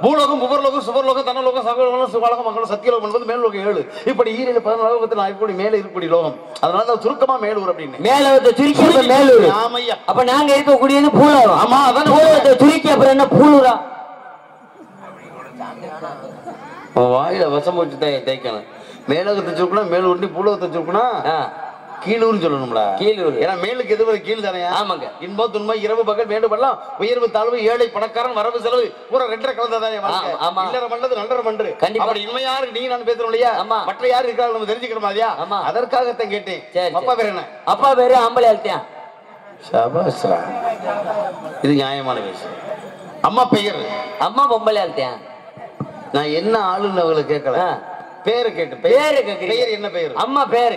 பூலோகம் உபர்லோகம் சுபர்லோகம் தனலோகம் சகலோகம் சுகாலகம் மங்களம் சத்தியலோகம் என்பது மேலோகம் 7. இப்படி 14 லோகத்தில் நான் இருக்கக்கூடிய மேல இருக்கக்கூடிய லோகம். அதனால சுருக்கமா மேலூர் அப்படின்னு. மேலோகத்தை சுருக்கி மேலூர். ஆமையா. அப்ப நாங்க இருக்கக்கூடியது பூலோகம். ஆமா அதான் பூலோகத்தை சுருக்கி அப்புறம் என்ன பூலூரா? வாயில வசம் வச்சு தேய்க்கணும். மேலோகத்தை சுருக்கணும் மேலூர், பூலோகத்தை சுருக்கணும் கீழூர்னு சொல்லணும்டா. கீழூர். ஏன்னா மேலுக்கு எது கீழ் தானே. ஆமாங்க. இன்பம் துன்பம் இரவு பகல் மேடு பள்ளம் உயர்வு தாழ்வு ஏழை பணக்காரன் வரவு செலவு பூரா 2 கலந்ததானே வாழ்க்கை. இல்லற மண்டது நல்லற மன்று. அப்படி இனிமே யாரு நீ நான் பேசுறோம் இல்லையா? மற்ற யாரு இருக்காங்க நம்ம தெரிஞ்சுக்கணுமா இல்லையா? அதற்காகத்தான் கேட்டேன். அப்பா பேர் என்ன? அப்பா பேரு ஆம்பளை அழுத்தியான். சபாஸ்ரா, இது நியாயமான விஷயம். அம்மா பெயர்? அம்மா பொம்பளை அழுத்தியான். நான் என்ன ஆளுன்னு அவங்களை கேட்கல, பேரு கேட்டு. பேரு கேக்குறீங்க. பேர் என்ன பேரு? அம்மா பேரு.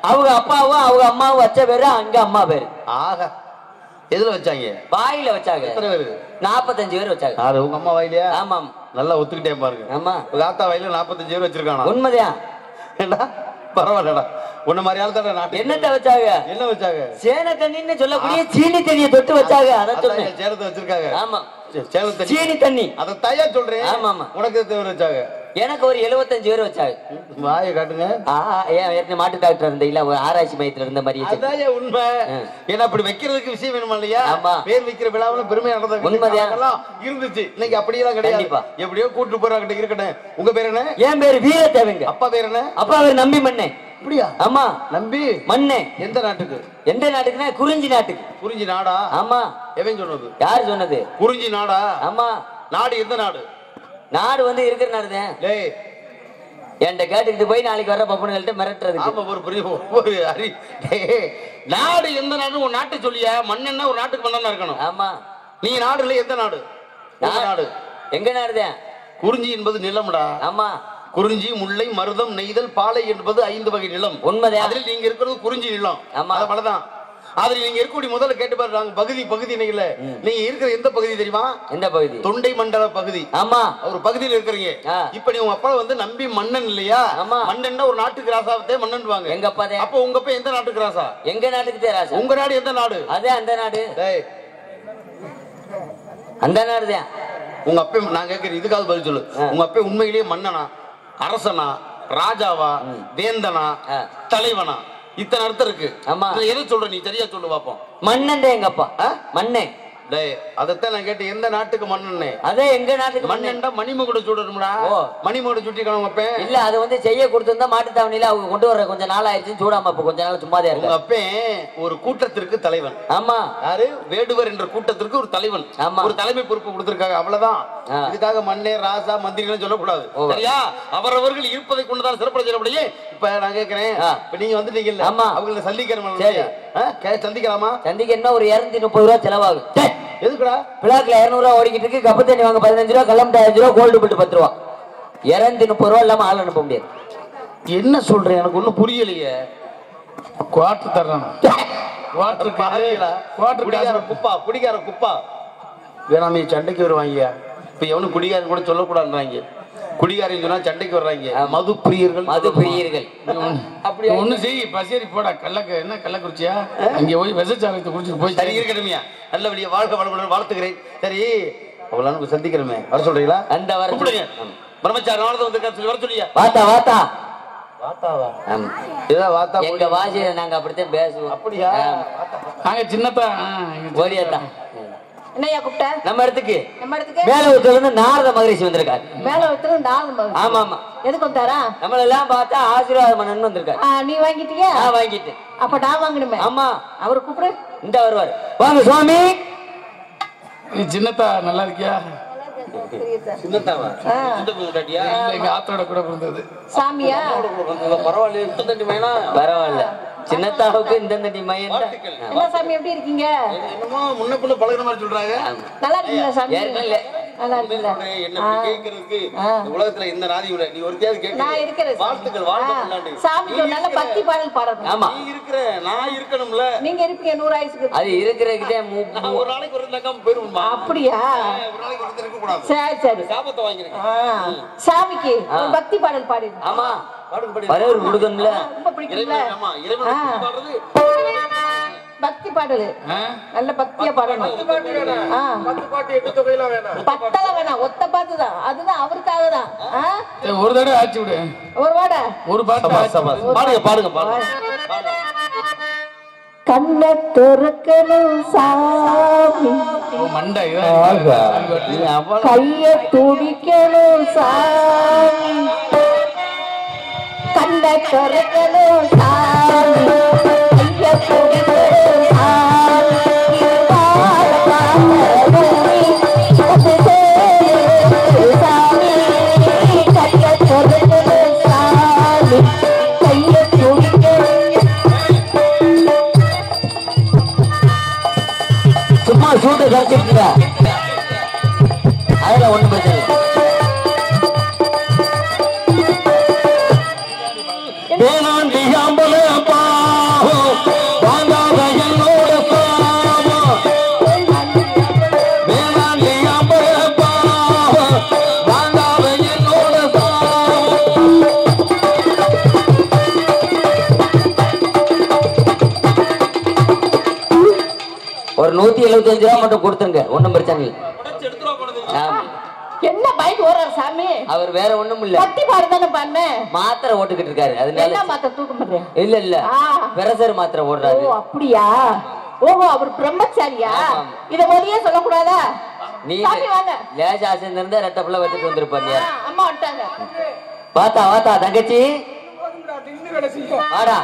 அவங்க அப்பாவும் அவங்க அம்மாவும் வச்ச பேரு அங்க அம்மா பேரு. ஆக எதுல வச்சாங்க? வாயில வச்சாங்க. எத்தனை பேரு? 45 பேர் வச்சாங்க. அது உங்க அம்மா வாயிலையா? ஆமா. நல்லா ஒத்துக்கிட்டே பாருங்க. ஆமா. உங்க ஆத்தா வாயில 45 பேர் வச்சிருக்கானா? உண்மைதான். ஏண்டா பரவாயில்லடா. உன்ன மாதிரி ஆள் தானே நாட்டு. என்னத்த வச்சாங்க? என்ன வச்சாங்க? சேன தண்ணின்னு சொல்லக்கூடிய சீனி தண்ணியை தொட்டு வச்சாங்க. அத சொன்னேன். சேனத்தை வச்சிருக்காங்க. ஆமா. சேனத்தை சீனி தண்ணி. அத தயா சொல்றேன். ஆமா ஆமா. உனக்கு எத்தனை பேர் வச்சாங்க? எனக்கு ஒரு 75 பேர் வச்சாங்க. வாயை காட்டுங்க. ஏன் மாட்டு டாக்டர் இருந்த இல்ல ஒரு ஆராய்ச்சி மையத்துல இருந்த மாதிரி. அதான் உண்மை. ஏன்னா அப்படி வைக்கிறதுக்கு விஷயம் வேணுமா இல்லையா? பேர் வைக்கிற விழாவில் பெருமையா உண்மைதான் இருந்துச்சு. இன்னைக்கு அப்படியெல்லாம் கிடையாது. எப்படியோ கூட்டு போறாங்க. இருக்கட்டும். உங்க பேர் என்ன? என் பேரு வீரத்தேவங்க. அப்பா பேர் என்ன? அப்பா பேர் நம்பி மண்ணே. அப்படியா? ஆமா. நம்பி மண்ணே. எந்த நாட்டுக்கு? எந்த நாட்டுக்குன்னா குறிஞ்சி நாட்டுக்கு. குறிஞ்சி நாடா? ஆமா. எவன் சொன்னது? யாரு சொன்னது? குறிஞ்சி நாடா? ஆமா. நாடு எந்த நாடு? நாடு வந்து இருக்கிற நாடு தான். டேய் என்கிட்ட கேட்டுக்கிட்டு போய் நாளைக்கு வர பப்பனுங்கள்ட்ட மிரட்டுறதுக்கு. ஆமா ஒரு அரி. நாடு எந்த நாடு? உன் நாட்டை சொல்லியா? மண்ணென்ன ஒரு நாட்டுக்கு மண்ணா இருக்கணும். ஆமா. நீ நாடு இல்ல எந்த நாடு? நாடு எங்க நாடுதான்? குறிஞ்சி என்பது நிலம்டா. ஆமா. குறிஞ்சி முல்லை மருதம் நெய்தல் பாலை என்பது 5 வகை நிலம். உண்மைதான். அதில் நீங்க இருக்கிறது குறிஞ்சி நிலம். ஆமா. அவ்வளவுதான். அதுல நீங்க இருக்கக்கூடிய முதல்ல கேட்டு பாருங்க. பகுதி நீங்கல நீங்க இருக்கிற எந்த பகுதி தெரியுமா? எந்த பகுதி? தொண்டை மண்டல பகுதி. ஆமா. ஒரு பகுதியில் இருக்கிறீங்க. இப்ப நீ உங்க அப்பா வந்து நம்பி மன்னன் இல்லையா? மன்னன்னா ஒரு நாட்டுக்கு ராசாவத்தே மன்னன்வாங்க. எங்க அப்பா. அப்ப உங்க அப்பா எந்த நாட்டுக்கு ராசா? எங்க நாட்டுக்கு ராசா. உங்க நாடு எந்த நாடு? அதே அந்த நாடு. அந்த நாடுதான். உங்க அப்பா நான் கேட்கிறேன், இதுக்காவது பதில் சொல்லு. உங்க அப்பா உண்மையிலேயே மன்னனா, அரசனா, ராஜாவா, வேந்தனா, தலைவனா? இத்தனை அர்த்தம் இருக்கு. ஆமா. எதை சொல்ற நீ? சரியா சொல்லு பாப்போம். மன்னன் எங்க அப்பா. மன்னன் டேய் அதத்தான் நான் கேட்டேன், எந்த நாட்டுக்கு மண்ணெண்ணே? அதே எங்க நாட்டுக்கு மண்ணெண்டா மணிமகுட சுடணும்டா. மணிமகுட சுட்டி கணும் வைப்பேன். இல்ல அது வந்து செய்ய கொடுத்திருந்தா மாட்டுத்தாவணியில அவங்க கொண்டு வர கொஞ்சம் நாள் ஆயிடுச்சு, சூடாம இப்ப கொஞ்ச நாள் சும்மாதே இருக்கு. உங்க அப்பன் ஒரு கூட்டத்திற்கு தலைவன். ஆமா, யாரு? வேடுவர் என்ற கூட்டத்திற்கு ஒரு தலைவன். ஒரு தலைமை பொறுப்பு கொடுத்திருக்காங்க, அவ்வளவுதான். இதுக்காக மண்ணே ராசா மந்திரிகள் சொல்லக்கூடாது, சரியா? அவரவர்கள் இருப்பதை கொண்டுதான் சிறப்பு செய்யப்படியே. இப்ப நான் கேட்கிறேன், இப்ப நீங்க வந்துட்டீங்கல்ல, அவங்களை சந்திக்கணும். சந்திக்கலாமா? சந்திக்க என்ன ஒரு 230 ரூபா செலவாகும். எதுக்குடா? பிளாக்ல 200 ரூபா ஓடிக்கிட்டு இருக்கு. கப்பு தண்ணி வாங்க 15 ரூபா, கல்லம் 5 ரூபா, கோல்டு பிட்டு 10 ரூபா. 230 ரூபா இல்லாம ஆள் அனுப்ப முடியாது. என்ன சொல்றேன், எனக்கு ஒண்ணும் புரியலையே. குவார்டர் தர்றான். குடிகார குப்பா வேணாமே, சண்டைக்கு வருவாங்க. இப்ப எவனும் குடிகாரன் கூட சொல்லக்கூடாதுன்றாங்க. குடிகாரன் சொன்னா சண்டைக்கு வர்றாங்க. மது பிரியர்கள், மது பிரியர்கள். அப்படி ஒண்ணு செய், பசேரி போடா. என்ன கள்ளக்குறிச்சியா? அங்க போய் விசச்சாரத்தை குடிச்சிட்டு போய். சரி இருக்கணுமியா, நல்லபடியா வாழ்க்கை வளமுடன் வாழ்த்துக்கிறேன். சரி, அவ்வளவு சந்திக்கிறோமே, வர சொல்றீங்களா? அந்த வர பிரம்மச்சாரி நாளது வந்து வர சொல்லியா? வாத்தா வாத்தா வாத்தாவா? ஏதா வாத்தா? எங்க வாசியில நாங்க அப்படித்தான் பேசுவோம். அப்படியா? நாங்க சின்னத்தா ஓடியாத்தான். என்னையா கூப்பிட்ட? நம்ம இடத்துக்கு மேல மேலவத்துல இருந்து நாரத மகரிஷி வந்திருக்காரு. மேலவத்துல நாரத மகரிஷி? ஆமா ஆமா. எதுக்கு வந்தாரா? நம்மள எல்லாம் பார்த்தா ஆசீர்வாதம் பண்ணணும்னு வந்திருக்காரு. நீ வாங்கிட்டியா? நான் வாங்கிட்டேன். அப்ப நான் வாங்கணுமே? ஆமா. அவரு கூப்பிடு. இந்த வருவாரு. வாங்க சுவாமி. நீ சின்னத்தா நல்லா இருக்கியா? சின்னத்தாவா? எங்க ஆத்தோட கூட பிறந்தது. சாமியா? பரவாயில்ல. சின்னத்தாவுக்கு இந்த மையம். என்ன சாமி, எப்படி இருக்கீங்க? என்னமோ முன்ன பின்ன பழகுற மாதிரி சொல்றாங்க. நல்லா இருக்கீங்களா சாமி? நல்லா இருக்கீங்களா? என்ன கேக்குறதுக்கு உலகத்துல இந்த நாதி விட நீ ஒருத்தையாவது கேட்க. நான் இருக்கிறேன். வாழ்த்துக்கள், வாழ்த்துக்கள். சாமிக்கு ஒரு நல்ல பக்தி பாடல் பாடணும். ஆமா, நீ இருக்கிற, நான் இருக்கணும்ல. நீங்க இருப்பீங்க 100 ஆயுசுக்கு. அது இருக்கிறதுக்கிட்டே ஒரு நாளைக்கு ஒரு நக்கம் போயிருமா? அப்படியா? ஒரு நாளைக்கு ஒரு இருக்க கூடாது. சரி சரி. சாபத்தை வாங்கிருக்கேன். சாமிக்கு ஒரு பக்தி பாடல் பாடிடு. ஆமா, வரவர் முடுகன்ல ரொம்ப பிடிக்கும்ல. ஆமா, இறைவன் பாடுறது பக்தி பாடல். நல்ல பக்தியா பாடணும். 10 பாட்டு 8 தொகையில வேணாம். 10 வேணாம், ஒத்த பாட்டு தான். அதுதான் அவருக்காக தான். ஒரு தடவை ஆச்சு விடு. ஒரு வாட ஒரு பாட்டு பாடுங்க பாடுங்க பாடுங்க. கண்ண துறக்கணும் சாமி, மண்டை கைய துடிக்கணும் சாமி, கண்ண துறக்கணும் சாமி, கைய துடிக்கணும் சாமி, சாமி கைய துறக்கணும் சாமி, கைய துடிக்கணும். சும்மா சூட்டை கரைச்சிட்டு அதுல ஒண்ணு பிரச்சனை இல்லை. வேணாண்டி அம்பல பாவம் வாங்காத என்னோட பாவம், வேணாண்டி அம்பல பாவம் வாங்காத என்னோட பாவம். ஒரு 175 ரூபா மட்டும் கொடுத்துருங்க, ஒண்ணும் பிரச்சனை இல்லை. என்ன பைக் ஓடுறாரு சாமி? அவர் வேற ஒண்ணும் இல்ல, பத்தி பாரு தானே பண்ண. மாத்திரை ஓட்டுக்கிட்டு இருக்காரு. அதனால என்ன மாத்திரை தூக்க மாட்டேன்? இல்ல இல்ல, பிரஷர் மாத்திரை ஓடுறாரு. ஓ அப்படியா? ஓஹோ, அவர் பிரம்மச்சாரியா? இத முதலியே சொல்லக்கூடாதா? நீ சாமி வாங்க. லேசா ஆசைந்திருந்தா ரெட்ட பிள்ளை வச்சுட்டு வந்திருப்பாங்க. அம்மா வந்துட்டாங்க. பாத்தா வாத்தா தங்கச்சி வாடா.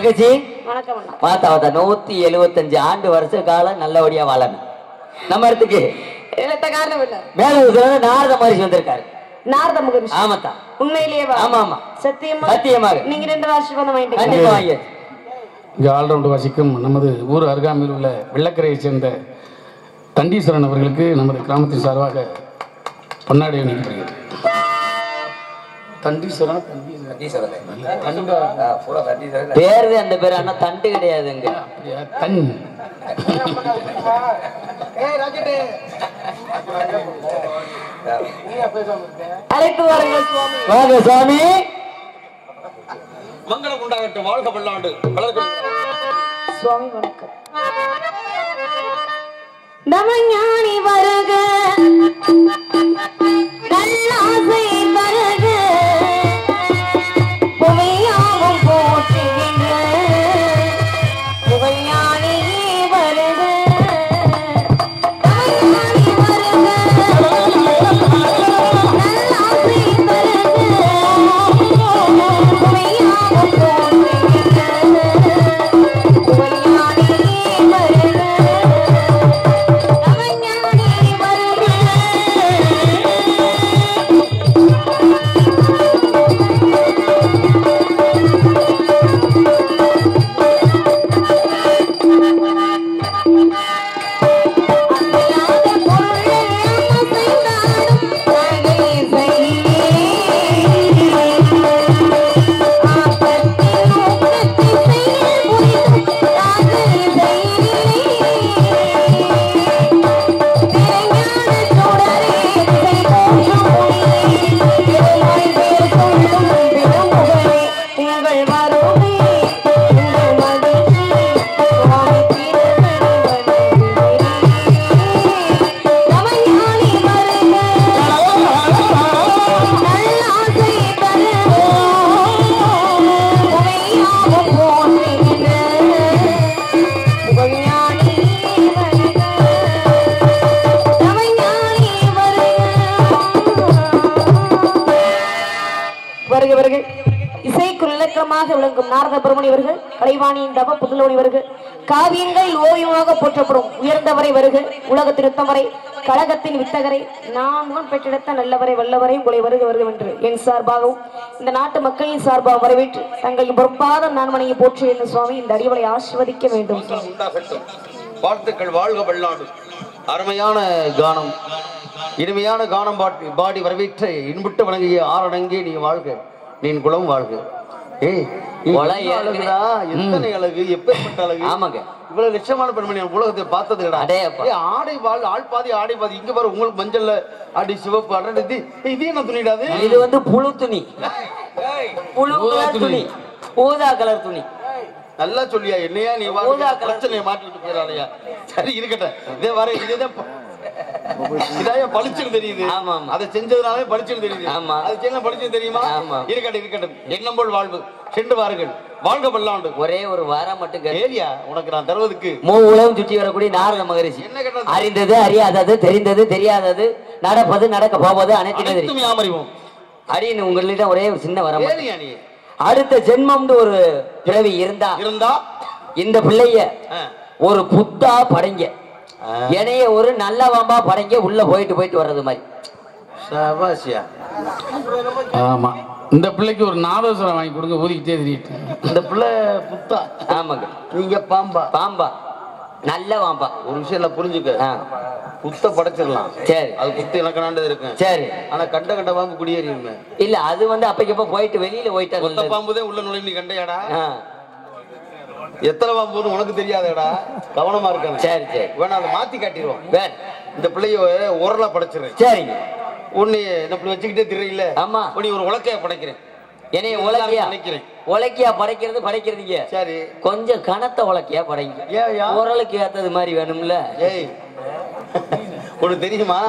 தங்கச்சி வணக்கம் அண்ணா. பார்த்தா 175 ஆண்டு வருஷ காலம் நல்லபடியா வாழணும். நம்ம இடத்துக்கு இல்ல காரணம் இல்ல. மேல இருக்கிற நாரத மகரிஷி வந்திருக்காரு. நாரத மகரிஷி. ஆமாத்தா. உண்மையிலேயே ஆமா ஆமா. சத்தியமா சத்தியமாக. நீங்க 2 ஆசீர்வாதம் வாங்கிட்டீங்க. கண்டிப்பா வாங்க. இங்கே ஆல்ரவுண்டு வாசிக்கும் நமது ஊர் அருகாமையில் உள்ள வெள்ளக்கரையை சேர்ந்த தண்டீஸ்வரன் அவர்களுக்கு நமது கிராமத்தின் சார்பாக பொன்னாடை அணிக்கப்படுகிறது. தண்டீஸ்வரன் பேரு அந்த பேரு ஆனா தண்டு கிடையாதுங்க. தன் அழைத்து வாருங்கள் சுவாமி. வாங்க சுவாமி. மங்களம் உண்டாகட்டும். வாழ்க பல்லாண்டு. சுவாமி வணக்கம். நவஞானி வருக, நல்லாசை வருக, புவையாவும் போற்றுகின்ற புவைஞானி வருக. நவஞானி வருக, நல்லாசை வருக, புவையாவும் போற்றுகின்ற புவைஞானி வருக. விளங்கும் நாரத பெருமணி அவர்கள், கலைவாணியின் தவ புதல்வனி அவர்கள், காவியங்கள் ஓவியமாக போற்றப்படும் உயர்ந்தவரை வருக, உலக திருத்தவரை, கழகத்தின் வித்தகரை, நான் பெற்றெடுத்த நல்லவரை வல்லவரை உங்களை வருக வருக என்று என் சார்பாகவும் இந்த நாட்டு மக்களின் சார்பாக வரவேற்று தங்களின் பொறுப்பாத நான் வணங்கி போற்று என்று சுவாமி இந்த அடிவளை ஆசிர்வதிக்க வேண்டும். வாழ்த்துக்கள். வாழ்க பல்லாண்டு. அருமையான கானம், இனிமையான கானம் பாடி வரவேற்ற இன்புட்டு வணங்கிய ஆரணங்கே நீ வாழ்க, நீ குலம் வாழ்க. அழகுதா, எத்தனை அழகு, எப்பேற்பட்ட அழகு. ஆமாங்க, இவ்வளவு லட்சமான பெண்மணி உலகத்தை பார்த்தது. ஆடை வாழ் ஆள் பாதி ஆடை பாதி. இங்க பாரு, உங்களுக்கு மஞ்சள்ல அடி சிவப்பு அடடி, இது என்ன துணிடாது? இது வந்து புழு துணி, புழு கலர் துணி, ஊதா கலர் துணி. நல்லா சொல்லியா, என்னையா நீ பிரச்சனையை மாட்டிட்டு போயிடாதையா. சரி இருக்கட்டும், இதே வர இதுதான் இதாய பளிச்சுன்னு தெரியுது. அதை செஞ்சதுனாலே பளிச்சுன்னு தெரியுது. அது செய்ய பளிச்சுன்னு தெரியுமா? இருக்கட்டும் இருக்கட்டும். எண்ணம் போல் வாழ்வு. சென்று வாருங்கள். வாழ்க பல்லாண்டு. ஒரே ஒரு வாரம் மட்டும் ஏரியா உனக்கு நான் தருவதற்கு உலகம் சுற்றி வரக்கூடிய நாரத மகரிஷி என்ன கேட்டது? அறிந்தது அறியாதது, தெரிந்தது தெரியாதது, நடப்பது நடக்க போவது அனைத்துமே யாமறிவோம் அப்படின்னு உங்களிடம் ஒரே ஒரு சின்ன வரம். ஏரியா நீ அடுத்த ஜென்மம்னு ஒரு பிறவி இருந்தா இந்த பிள்ளைய ஒரு புத்தா படைங்க, என்னைய ஒரு நல்ல வாம்பா படைங்க, உள்ள போயிட்டு போயிட்டு வர்றது மாதிரி. ஆமா, இந்த பிள்ளைக்கு ஒரு நாதஸ்வரம் வாங்கி கொடுங்க, ஊதிக்கிட்டே தெரியிட்டு. இந்த பிள்ளை புத்தா. ஆமாங்க, நீங்க பாம்பா. பாம்பா நல்ல வாம்பா. ஒரு விஷயம் புரிஞ்சுக்க, புத்த படைச்சிடலாம். சரி, அது புத்து இலக்கணாண்டது இருக்கு. சரி, ஆனா கண்ட கண்ட பாம்பு குடியேறியுமே. இல்ல, அது வந்து அப்பக்கப்ப போயிட்டு வெளியில போயிட்டு புத்த பாம்புதான் உள்ள நுழைவு. நீ கண்டையாடா? எத்தனை பாம்பு உனக்கு தெரியாதடா, கவனமா இருக்க. சரி சரி, வேணா அதை மாத்தி காட்டிடுவோம். இந்த பிள்ளைய உரலா படைச்சிருக்கேன். சரிங்க, உன்னை என்ன வச்சுக்கிட்டே தெரியல. ஆமா, நீ ஒரு உலக்கையா படைக்கிறேன். என்னைய உலக்கையா நினைக்கிறேன். உலக்கையா படைக்கிறதுங்க. சரி, கொஞ்சம் கனத்த உலக்கையா படைங்க. உரலுக்கு ஏத்தது மாதிரி வேணும்ல. ஒண்ணு தெரியுமா?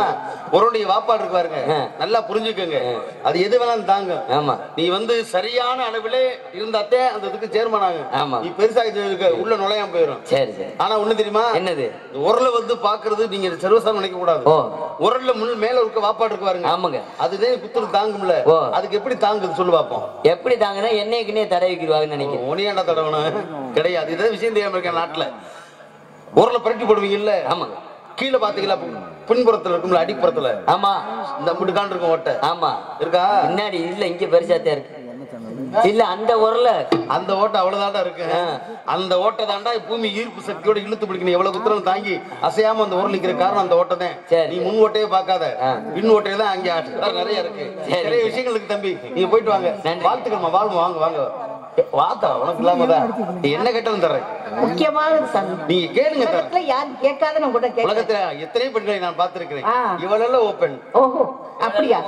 உருடைய வாப்பாடு இருக்கு பாருங்க, நல்லா புரிஞ்சுக்கோங்க. அது எது வேணாலும் தாங்க. ஆமா, நீ வந்து சரியான அளவிலே இருந்தாத்தே அந்த இதுக்கு சேர்மன் ஆகும். ஆமா, நீ பெருசா இது உள்ள நுழையாம போயிடும். சரி சரி. ஆனா ஒண்ணு தெரியுமா? என்னது? உரல வந்து பாக்குறது நீங்க சர்வசாதாரணம் நினைக்க கூடாது. ஓ, உரல்ல முன் மேல இருக்க வாப்பாடு இருக்கு பாருங்க. ஆமாங்க. அதுதான் குத்துரு தாங்கும்ல. ஓ, அதுக்கு எப்படி தாங்குது சொல்லு பாப்போம். எப்படி தாங்கன்னா எண்ணெய்க்குனே தடவிக்கிடுவாங்கன்னு நினைக்கிறேன். ஒனியாண்டா தடவணும் கிடையாது. இதான் விஷயம் தெரியாம இருக்க நாட்டுல. உரல புரட்டி போடுவீங்கல்ல. ஆமாங்க. கீழே பாத்தீங்களா? பின்புறத்துல இருக்கும்ல, அடிப்புறத்துல. ஆமா, இந்த முடுக்கான் இருக்கும் ஓட்டை. ஆமா இருக்கா? பின்னாடி இல்ல, இங்க பெருசாத்தான் இருக்கு. இல்ல அந்த உரல அந்த ஓட்டை அவ்வளவுதான்டா இருக்கு. அந்த ஓட்டை தாண்டா பூமி ஈர்ப்பு சக்தியோட இழுத்து பிடிக்கணும். எவ்வளவு குத்திரம் தாங்கி அசையாம அந்த உரல் நிக்கிற காரணம் அந்த ஓட்டை தான். நீ முன் ஓட்டையே பார்க்காத, பின் ஓட்டையில தான் அங்கே நிறைய இருக்கு. நிறைய விஷயங்களுக்கு தம்பி நீங்க போயிட்டு வாங்க. வாழ்த்துக்கள்மா, வாழ்வு வாங்க வாங்க. வாத்தா உனக்கு இல்லாமதான் என்ன கேட்டாலும் தர்றேன். முக்கியமானது சாமி. நீங்க கேளுங்க தர்றேன். யாரும் கேட்காத நான் கூட கேட்க. உலகத்துல எத்தனை பெண்களை நான் பார்த்திருக்கிறேன். இவளெல்லாம் ஓப்பன். ஓஹோ, அப்படியா?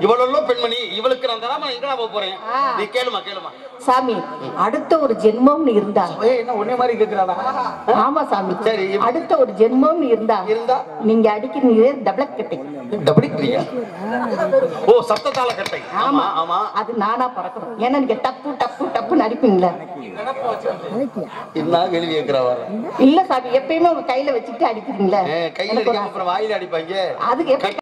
இவளெல்லாம் பெண்மணி, இவளுக்கு நான் தராம எங்கடா போக போறேன்? நீ கேளுமா கேளுமா. சாமி, அடுத்த ஒரு ஜென்மம்னு இருந்தா. என்ன ஒன்னே மாதிரி கேக்குறானா? ஆமா சாமி, சரி. அடுத்த ஒரு ஜென்மம்னு இருந்தா நீங்க அடிக்கிறீங்க டபுள் கட்டை. டபுள் கிரியா? ஓ, சப்தத்தால கட்டை. ஆமா ஆமா, அது நானா பறக்கணும். ஏன்னா நீங்க டப்பு டப்பு டப்புன்னு அடிப்பீங்களா? என்ன கேள்வி கேட்கிறவா? இல்ல சாமி, எப்பயுமே உங்க கையில வச்சுட்டு அடிக்கிறீங்களா? கையில அடிக்காம அப்புறம் வாயில அடிப்பாங்க. அதுக்கு